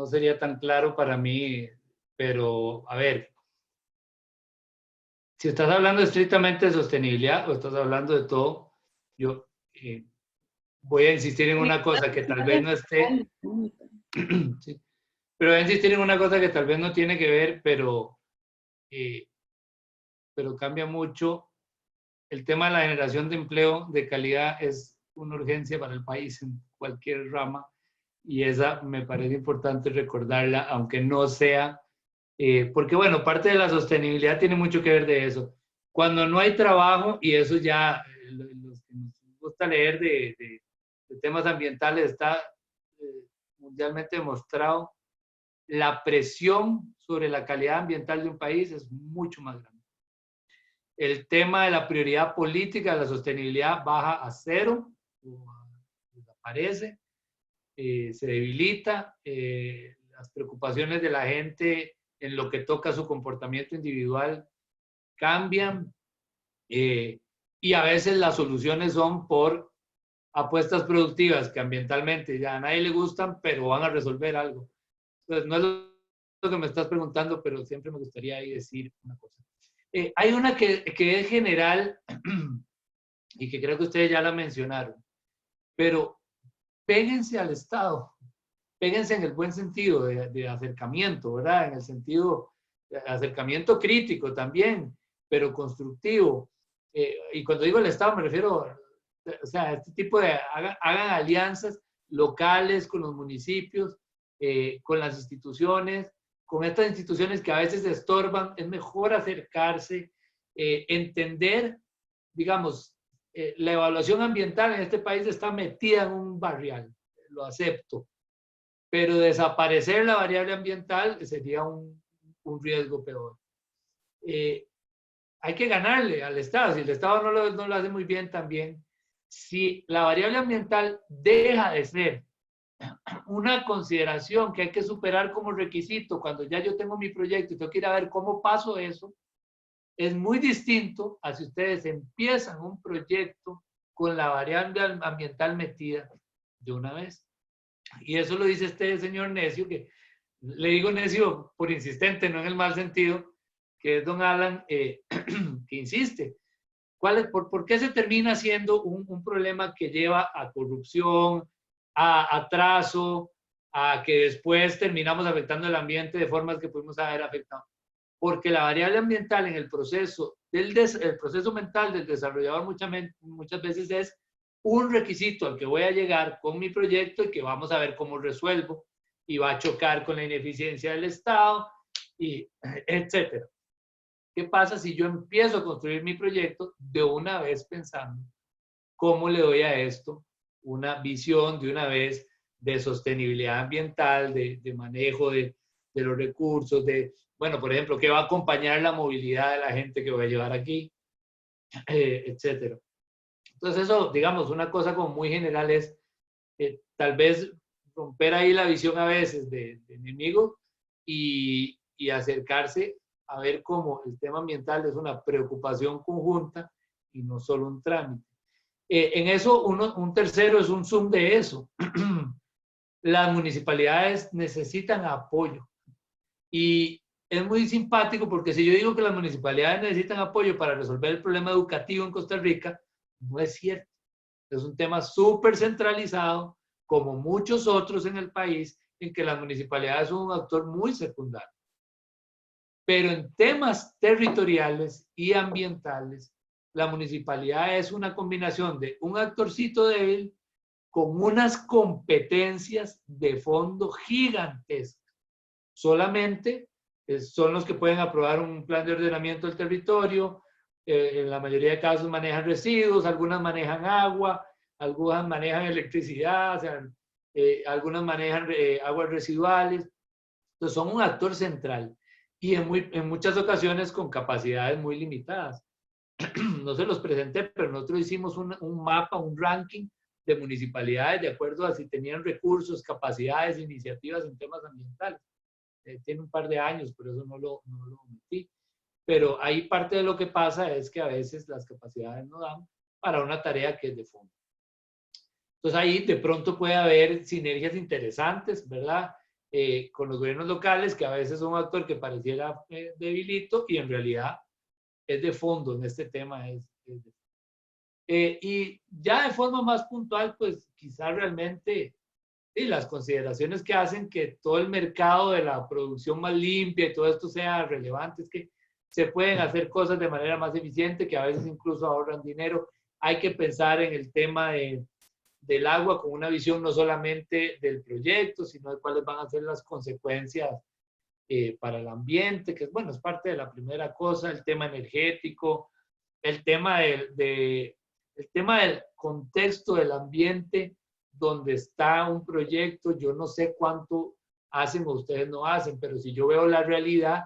sería tan claro para mí, pero a ver, si estás hablando estrictamente de sostenibilidad o estás hablando de todo, yo voy a insistir en una cosa que tal vez no esté, sí, pero voy a insistir en una cosa que tal vez no tiene que ver, pero cambia mucho. El tema de la generación de empleo de calidad es una urgencia para el país en cualquier rama y esa me parece importante recordarla, aunque no sea, porque bueno, parte de la sostenibilidad tiene mucho que ver de eso. Cuando no hay trabajo, y eso ya, los que nos gusta leer de temas ambientales, está mundialmente demostrado, la presión sobre la calidad ambiental de un país es mucho más grande. El tema de la prioridad política de la sostenibilidad baja a cero, o desaparece, se debilita, las preocupaciones de la gente en lo que toca su comportamiento individual cambian, y a veces las soluciones son por apuestas productivas que ambientalmente ya a nadie le gustan, pero van a resolver algo. Entonces, no es lo que me estás preguntando, pero siempre me gustaría ahí decir una cosa. Hay una que es general y que creo que ustedes ya la mencionaron, pero péguense al Estado, péguense en el buen sentido de acercamiento, ¿verdad? En el sentido de acercamiento crítico también, pero constructivo. Y cuando digo el Estado me refiero, o sea, este tipo de, hagan alianzas locales con los municipios, con las instituciones, con estas instituciones que a veces estorban. Es mejor acercarse, entender, digamos, la evaluación ambiental en este país está metida en un barrial, lo acepto, pero desaparecer la variable ambiental sería un riesgo peor. Hay que ganarle al Estado, si el Estado no lo hace muy bien también. Si la variable ambiental deja de ser una consideración que hay que superar como requisito cuando ya yo tengo mi proyecto y tengo que ir a ver cómo paso eso, es muy distinto a si ustedes empiezan un proyecto con la variable ambiental metida de una vez. Y eso lo dice este señor necio, que le digo necio por insistente, no en el mal sentido, que es don Alan, que insiste. ¿Por qué se termina siendo un problema que lleva a corrupción, a atraso, a que después terminamos afectando el ambiente de formas que pudimos haber afectado? Porque la variable ambiental en el proceso, el proceso mental del desarrollador muchas veces es un requisito al que voy a llegar con mi proyecto y que vamos a ver cómo resuelvo, y va a chocar con la ineficiencia del Estado, y etcétera. ¿Qué pasa si yo empiezo a construir mi proyecto de una vez pensando cómo le doy a esto una visión de una vez de sostenibilidad ambiental, de manejo de los recursos, bueno, por ejemplo, qué va a acompañar la movilidad de la gente que voy a llevar aquí, etcétera? Entonces eso, digamos, una cosa como muy general es tal vez romper ahí la visión a veces de enemigo y acercarse a ver cómo el tema ambiental es una preocupación conjunta y no solo un trámite. En eso, un tercero es un zoom de eso. Las municipalidades necesitan apoyo. Y es muy simpático porque si yo digo que las municipalidades necesitan apoyo para resolver el problema educativo en Costa Rica, no es cierto. Es un tema súper centralizado, como muchos otros en el país, en que las municipalidades son un actor muy secundario. Pero en temas territoriales y ambientales, la municipalidad es una combinación de un actorcito débil con unas competencias de fondo gigantescas. Solamente son los que pueden aprobar un plan de ordenamiento del territorio. En la mayoría de casos manejan residuos, algunas manejan agua, algunas manejan electricidad, o sea, algunas manejan aguas residuales. Entonces son un actor central y en muchas ocasiones con capacidades muy limitadas. No se los presenté, pero nosotros hicimos un mapa, un ranking de municipalidades de acuerdo a si tenían recursos, capacidades, iniciativas en temas ambientales. Tiene un par de años, por eso no lo metí. Pero ahí parte de lo que pasa es que a veces las capacidades no dan para una tarea que es de fondo. Entonces ahí de pronto puede haber sinergias interesantes, ¿verdad? Con los gobiernos locales, que a veces son un actor que pareciera debilito y en realidad es de fondo en este tema. Y ya de forma más puntual, pues quizás realmente las consideraciones que hacen que todo el mercado de la producción más limpia y todo esto sea relevante, es que se pueden hacer cosas de manera más eficiente, que a veces incluso ahorran dinero. Hay que pensar en el tema del agua con una visión no solamente del proyecto, sino de cuáles van a ser las consecuencias para el ambiente, que bueno, es parte de la primera cosa, el tema energético, el tema el tema del contexto del ambiente donde está un proyecto. Yo no sé cuánto hacen o ustedes no hacen, pero si yo veo la realidad,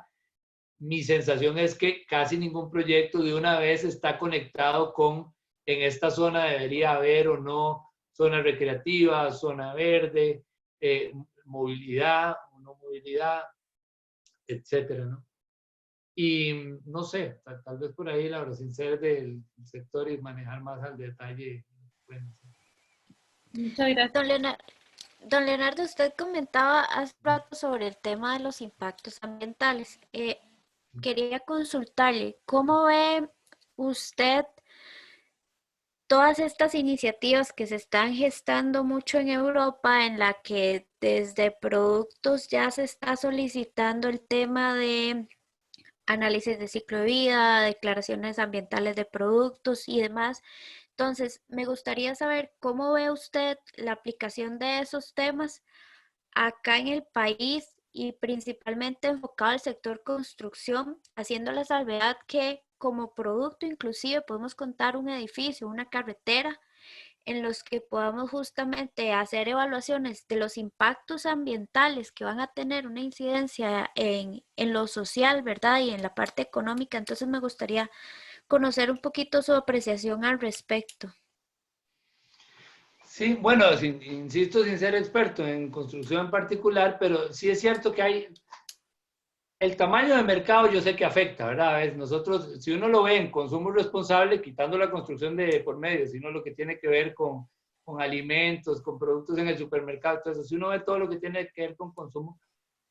mi sensación es que casi ningún proyecto de una vez está conectado con en esta zona debería haber o no zona recreativa, zona verde, movilidad o no movilidad, etcétera, ¿no? Y no sé, tal vez por ahí, la verdad, sin ser del sector y manejar más al detalle. Bueno, sí. Muchas gracias. Don Leonardo, usted comentaba hace rato sobre el tema de los impactos ambientales. Quería consultarle, ¿cómo ve usted todas estas iniciativas que se están gestando mucho en Europa, en la que desde productos ya se está solicitando el tema de análisis de ciclo de vida, declaraciones ambientales de productos y demás? Entonces, me gustaría saber cómo ve usted la aplicación de esos temas acá en el país y principalmente enfocado al sector construcción, haciendo la salvedad que como producto inclusive podemos contar un edificio, una carretera, en los que podamos justamente hacer evaluaciones de los impactos ambientales que van a tener una incidencia en lo social, ¿verdad? Y en la parte económica. Entonces me gustaría conocer un poquito su apreciación al respecto. Sí, bueno, insisto, sin ser experto en construcción en particular, pero sí es cierto que hay, el tamaño de mercado yo sé que afecta, ¿verdad? Nosotros, si uno lo ve en consumo responsable, quitando la construcción de por medio, sino lo que tiene que ver con alimentos, con productos en el supermercado, entonces si uno ve todo lo que tiene que ver con consumo,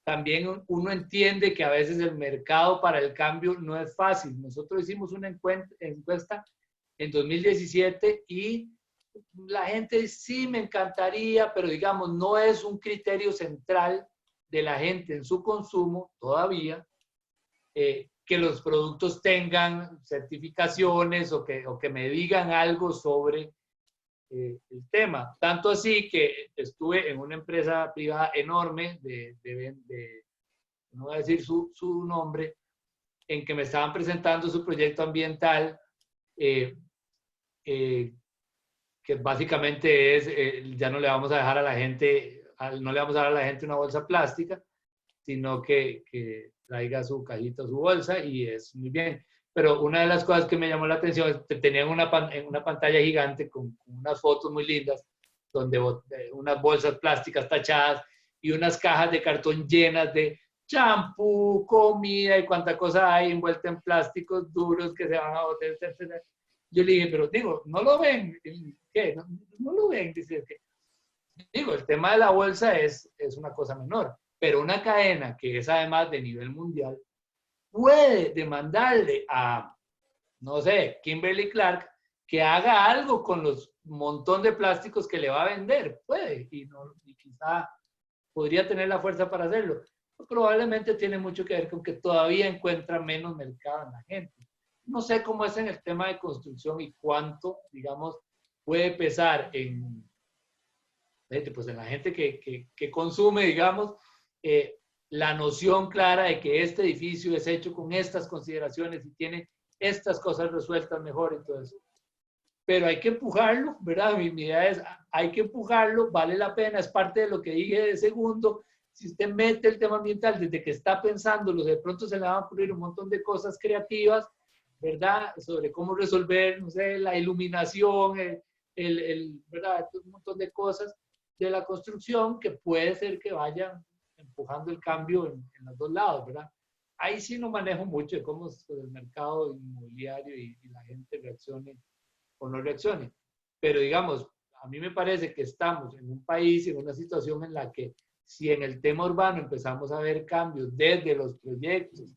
también uno entiende que a veces el mercado para el cambio no es fácil. Nosotros hicimos una encuesta en 2017 y la gente sí me encantaría, pero digamos, no es un criterio central de la gente en su consumo todavía, que los productos tengan certificaciones o que me digan algo sobre el tema. Tanto así que estuve en una empresa privada enorme, no voy a decir su nombre, en que me estaban presentando su proyecto ambiental, que básicamente es, ya no le vamos a dejar a la gente, no le vamos a dar a la gente una bolsa plástica, sino que traiga su cajita, su bolsa, y es muy bien. Pero una de las cosas que me llamó la atención es que tenían una pantalla gigante con unas fotos muy lindas, donde unas bolsas plásticas tachadas y unas cajas de cartón llenas de champú, comida y cuánta cosa hay envuelta en plásticos duros que se van a botar, etc. Yo le dije, pero digo, ¿no lo ven? ¿Qué? ¿No lo ven? Dice, ¿qué? Digo, el tema de la bolsa es una cosa menor, pero una cadena que es además de nivel mundial puede demandarle a, no sé, Kimberly Clark, que haga algo con los montón de plásticos que le va a vender. Puede, y quizá podría tener la fuerza para hacerlo. Probablemente tiene mucho que ver con que todavía encuentra menos mercado en la gente. No sé cómo es en el tema de construcción y cuánto, digamos, puede pesar pues en la gente que consume, digamos, la noción clara de que este edificio es hecho con estas consideraciones y tiene estas cosas resueltas mejor. Entonces, pero hay que empujarlo, ¿verdad? Mi idea es, hay que empujarlo, vale la pena, es parte de lo que dije de segundo. Si usted mete el tema ambiental desde que está pensándolo, de pronto se le van a ocurrir un montón de cosas creativas, ¿verdad? Sobre cómo resolver, no sé, la iluminación, ¿verdad? Un montón de cosas de la construcción que puede ser que vayan empujando el cambio en los dos lados, ¿verdad? Ahí sí no manejo mucho de cómo el mercado inmobiliario y la gente reaccione o no reaccione. Pero digamos, a mí me parece que estamos en un país, en una situación en la que si en el tema urbano empezamos a ver cambios desde los proyectos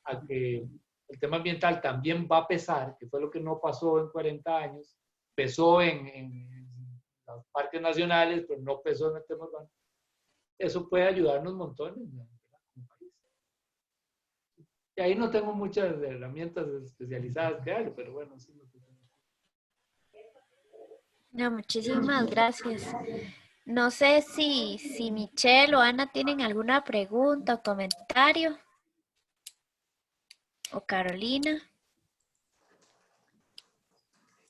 a que el tema ambiental también va a pesar, que fue lo que no pasó en 40 años, pesó en los parques nacionales, pero no pesó en el tema urbano. Eso puede ayudarnos montones, ¿no? Como país. Y ahí no tengo muchas herramientas especializadas que darle, pero bueno, sí lo que tengo. No, muchísimas gracias. No sé si Michelle o Ana tienen alguna pregunta o comentario. O Carolina.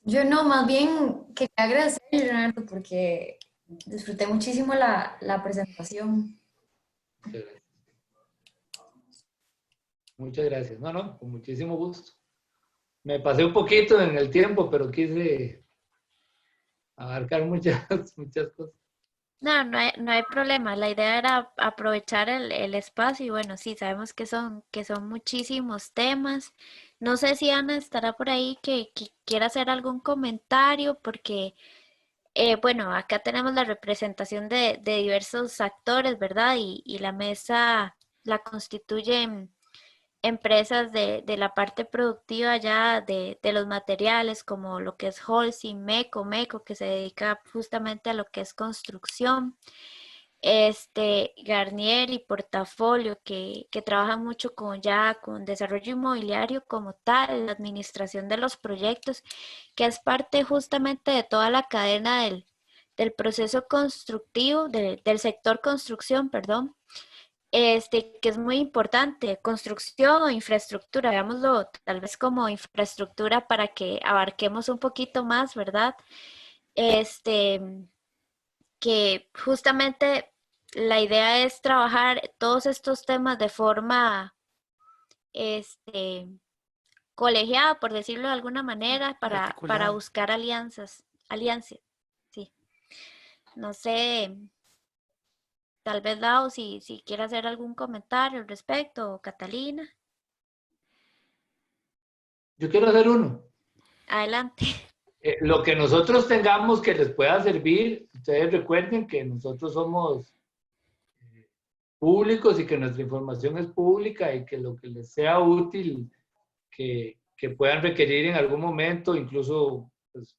Yo no, más bien quería agradecerle, Leonardo, porque disfruté muchísimo la presentación. Muchas gracias. Muchas gracias. No, con muchísimo gusto. Me pasé un poquito en el tiempo, pero quise abarcar muchas cosas. No, no hay problema. La idea era aprovechar el espacio y bueno, sí, sabemos que son muchísimos temas. No sé si Ana estará por ahí que quiera hacer algún comentario porque, bueno, acá tenemos la representación de diversos actores, ¿verdad? Y la mesa la constituyen empresas de la parte productiva ya de los materiales, como lo que es Holcim, Meco, que se dedica justamente a lo que es construcción, Garnier y Portafolio, que trabajan mucho con desarrollo inmobiliario como tal, la administración de los proyectos, que es parte justamente de toda la cadena del proceso constructivo, del sector construcción, perdón, que es muy importante, construcción o infraestructura, veámoslo tal vez como infraestructura para que abarquemos un poquito más, ¿verdad? Este, que justamente la idea es trabajar todos estos temas de forma, este, colegiada, por decirlo de alguna manera, para Articulado. buscar alianzas, sí. No sé, tal vez Lau, si quiere hacer algún comentario al respecto, o Catalina. Yo quiero hacer uno. Adelante. Lo que nosotros tengamos que les pueda servir, ustedes recuerden que nosotros somos públicos y que nuestra información es pública y que lo que les sea útil, que puedan requerir en algún momento, incluso, pues,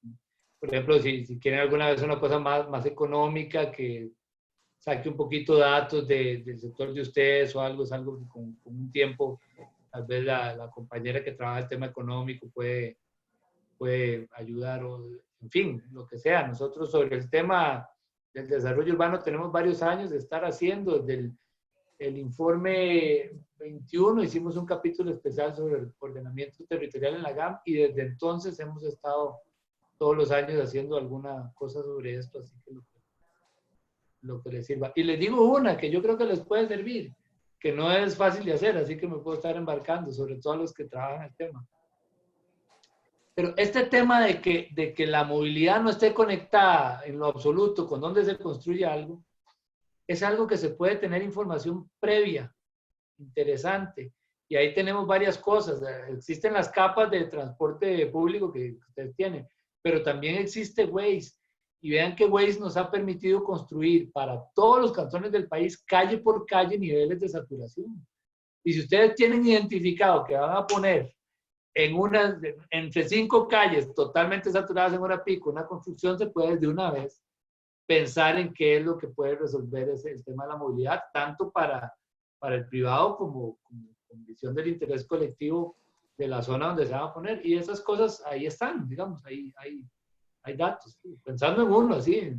por ejemplo, si quieren alguna vez una cosa más económica, que saque un poquito datos del sector de ustedes o algo, es algo que con un tiempo, tal vez la compañera que trabaja el tema económico puede ayudar, o en fin, lo que sea. Nosotros sobre el tema del desarrollo urbano tenemos varios años de estar haciendo. Desde el informe 21 hicimos un capítulo especial sobre el ordenamiento territorial en la GAM y desde entonces hemos estado todos los años haciendo alguna cosa sobre esto, así que lo que les sirva. Y les digo una que yo creo que les puede servir, que no es fácil de hacer, así que me puedo estar embarcando, sobre todo a los que trabajan el tema. Pero este tema de que la movilidad no esté conectada en lo absoluto con dónde se construye algo, es algo que se puede tener información previa, interesante. Y ahí tenemos varias cosas. Existen las capas de transporte público que ustedes tienen, pero también existe Waze. Y vean que Waze nos ha permitido construir para todos los cantones del país, calle por calle, niveles de saturación. Y si ustedes tienen identificado que van a poner entre 5 calles totalmente saturadas en hora pico, una construcción, se puede de una vez pensar en qué es lo que puede resolver el tema de la movilidad, tanto para el privado como con visión del interés colectivo de la zona donde se va a poner. Y esas cosas ahí están, digamos, hay datos, pensando en uno así,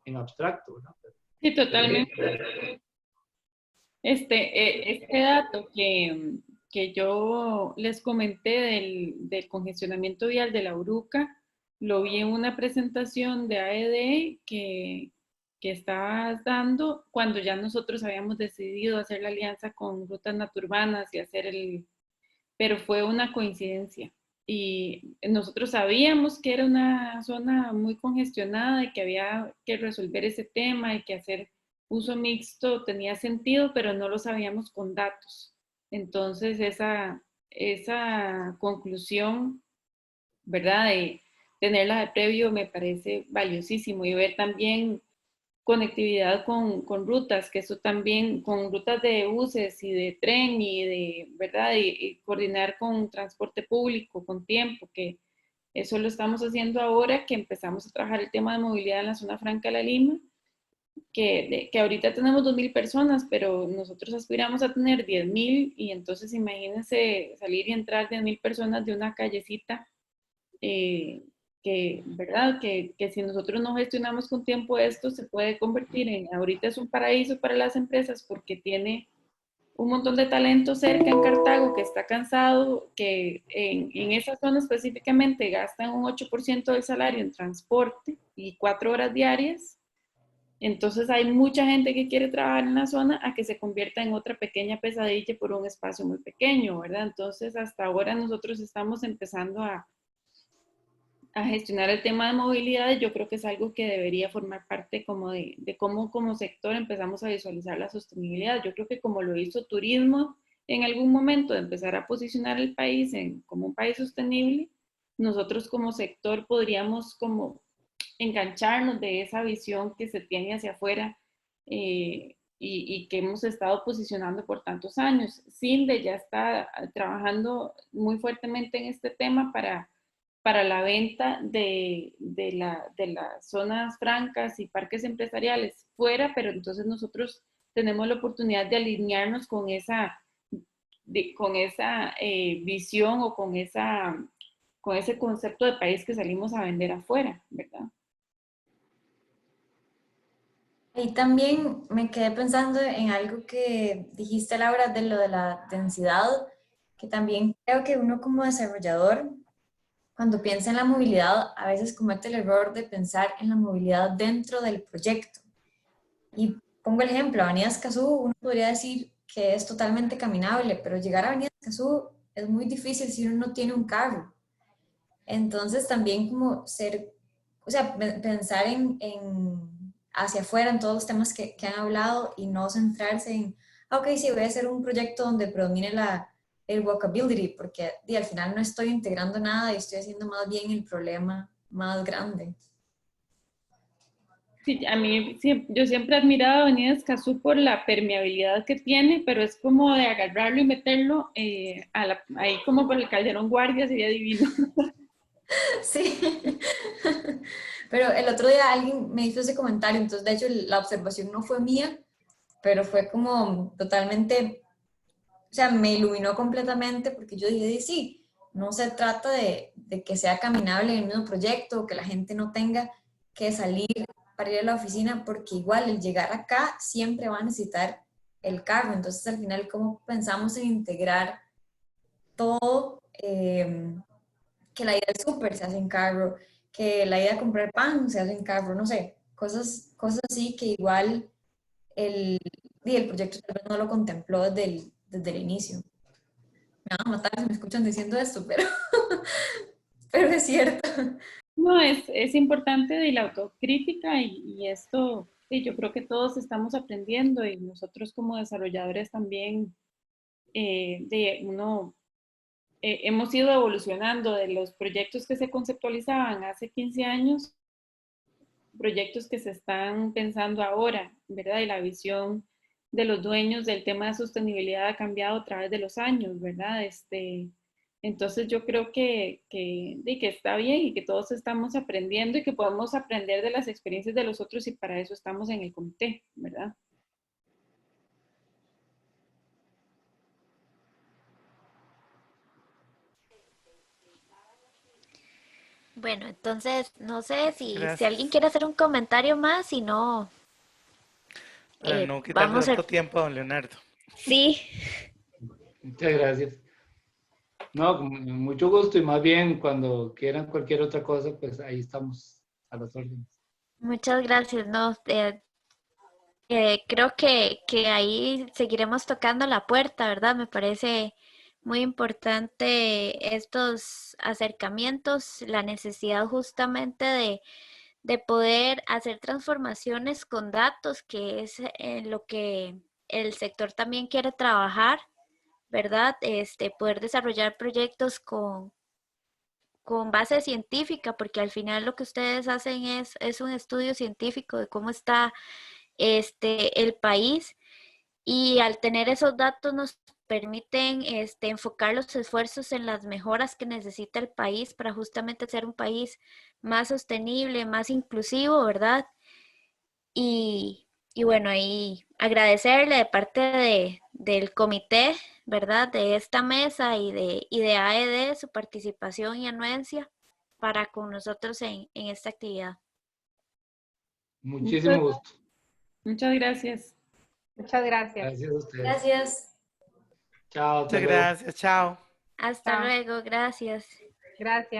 en abstracto, ¿no? Sí, totalmente. Este dato que yo les comenté del congestionamiento vial de la Uruca, lo vi en una presentación de AED que estabas dando cuando ya nosotros habíamos decidido hacer la alianza con Rutas Naturbanas y pero fue una coincidencia. Y nosotros sabíamos que era una zona muy congestionada y que había que resolver ese tema y que hacer uso mixto tenía sentido, pero no lo sabíamos con datos. Entonces, esa conclusión, ¿verdad? De tenerla de previo me parece valiosísimo y ver también conectividad con rutas, que eso también, con rutas de buses y de tren y de, ¿verdad? Y coordinar con transporte público, con tiempo, que eso lo estamos haciendo ahora que empezamos a trabajar el tema de movilidad en la zona franca de la Lima, que ahorita tenemos 2.000 personas, pero nosotros aspiramos a tener 10.000 y entonces imagínense salir y entrar 10.000 personas de una callecita ¿verdad? Que si nosotros no gestionamos con tiempo esto, se puede convertir ahorita es un paraíso para las empresas porque tiene un montón de talento cerca en Cartago que está cansado, que en esa zona específicamente gastan un 8% del salario en transporte y 4 horas diarias. Entonces hay mucha gente que quiere trabajar en la zona a que se convierta en otra pequeña pesadilla por un espacio muy pequeño, ¿verdad? Entonces hasta ahora nosotros estamos empezando a a gestionar el tema de movilidad, yo creo que es algo que debería formar parte como de cómo como sector empezamos a visualizar la sostenibilidad. Yo creo que como lo hizo turismo en algún momento, de empezar a posicionar el país como un país sostenible, nosotros como sector podríamos como engancharnos de esa visión que se tiene hacia afuera y que hemos estado posicionando por tantos años. CINDE ya está trabajando muy fuertemente en este tema para la venta de las zonas francas y parques empresariales fuera, pero entonces nosotros tenemos la oportunidad de alinearnos con esa visión o con ese concepto de país que salimos a vender afuera, ¿verdad? Y también me quedé pensando en algo que dijiste, Laura, de lo de la densidad, que también creo que uno como desarrollador, cuando piensa en la movilidad, a veces comete el error de pensar en la movilidad dentro del proyecto. Y pongo el ejemplo, Avenida Escazú, uno podría decir que es totalmente caminable, pero llegar a Avenida Escazú es muy difícil si uno no tiene un carro. Entonces también como ser, o sea, pensar en hacia afuera en todos los temas que han hablado y no centrarse en, ok, sí, voy a hacer un proyecto donde predomine el walkability, porque al final no estoy integrando nada y estoy haciendo más bien el problema más grande. Sí, a mí yo siempre he admirado Avenida Escazú por la permeabilidad que tiene, pero es como de agarrarlo y meterlo ahí como por el Calderón Guardia, sería divino. Sí, pero el otro día alguien me hizo ese comentario, entonces de hecho la observación no fue mía, pero fue como totalmente, o sea, me iluminó completamente porque yo dije, sí, no se trata de que sea caminable en el mismo proyecto, que la gente no tenga que salir para ir a la oficina, porque igual el llegar acá siempre va a necesitar el carro, entonces al final, ¿cómo pensamos en integrar todo? Que la ida al súper se hace en carro, que la ida a comprar pan se hace en carro, no sé, cosas así que igual el proyecto tal vez no lo contempló desde el inicio. Me van a matar si me escuchan diciendo esto, pero, pero es cierto. No, es importante de la autocrítica y esto, sí, yo creo que todos estamos aprendiendo y nosotros como desarrolladores también, hemos ido evolucionando de los proyectos que se conceptualizaban hace 15 años, proyectos que se están pensando ahora, ¿verdad? Y la visión de los dueños del tema de sostenibilidad ha cambiado a través de los años, ¿verdad? Entonces yo creo que está bien y que todos estamos aprendiendo y que podemos aprender de las experiencias de los otros y para eso estamos en el comité, ¿verdad? Bueno, entonces no sé si alguien Gracias. quiere hacer un comentario más, si no, Para no quitarle vamos a... tanto tiempo a don Leonardo. Sí, Muchas gracias. No, con mucho gusto y más bien cuando quieran cualquier otra cosa, pues ahí estamos a las órdenes. muchas gracias. No, creo que ahí seguiremos tocando la puerta, ¿verdad? Me parece muy importante estos acercamientos, la necesidad justamente de poder hacer transformaciones con datos, que es lo que el sector también quiere trabajar, ¿verdad? Poder desarrollar proyectos con base científica, porque al final lo que ustedes hacen es un estudio científico de cómo está el país y al tener esos datos nos permiten enfocar los esfuerzos en las mejoras que necesita el país para justamente ser un país más sostenible, más inclusivo, ¿verdad? Y bueno, ahí agradecerle de parte del comité, ¿verdad? De esta mesa y de AED su participación y anuencia para con nosotros en esta actividad. Muchísimo gusto. Muchas gracias. Muchas gracias. Gracias a ustedes. Gracias. Chao, hasta Muchas luego. gracias, chao. Hasta Chao. luego, gracias. Gracias.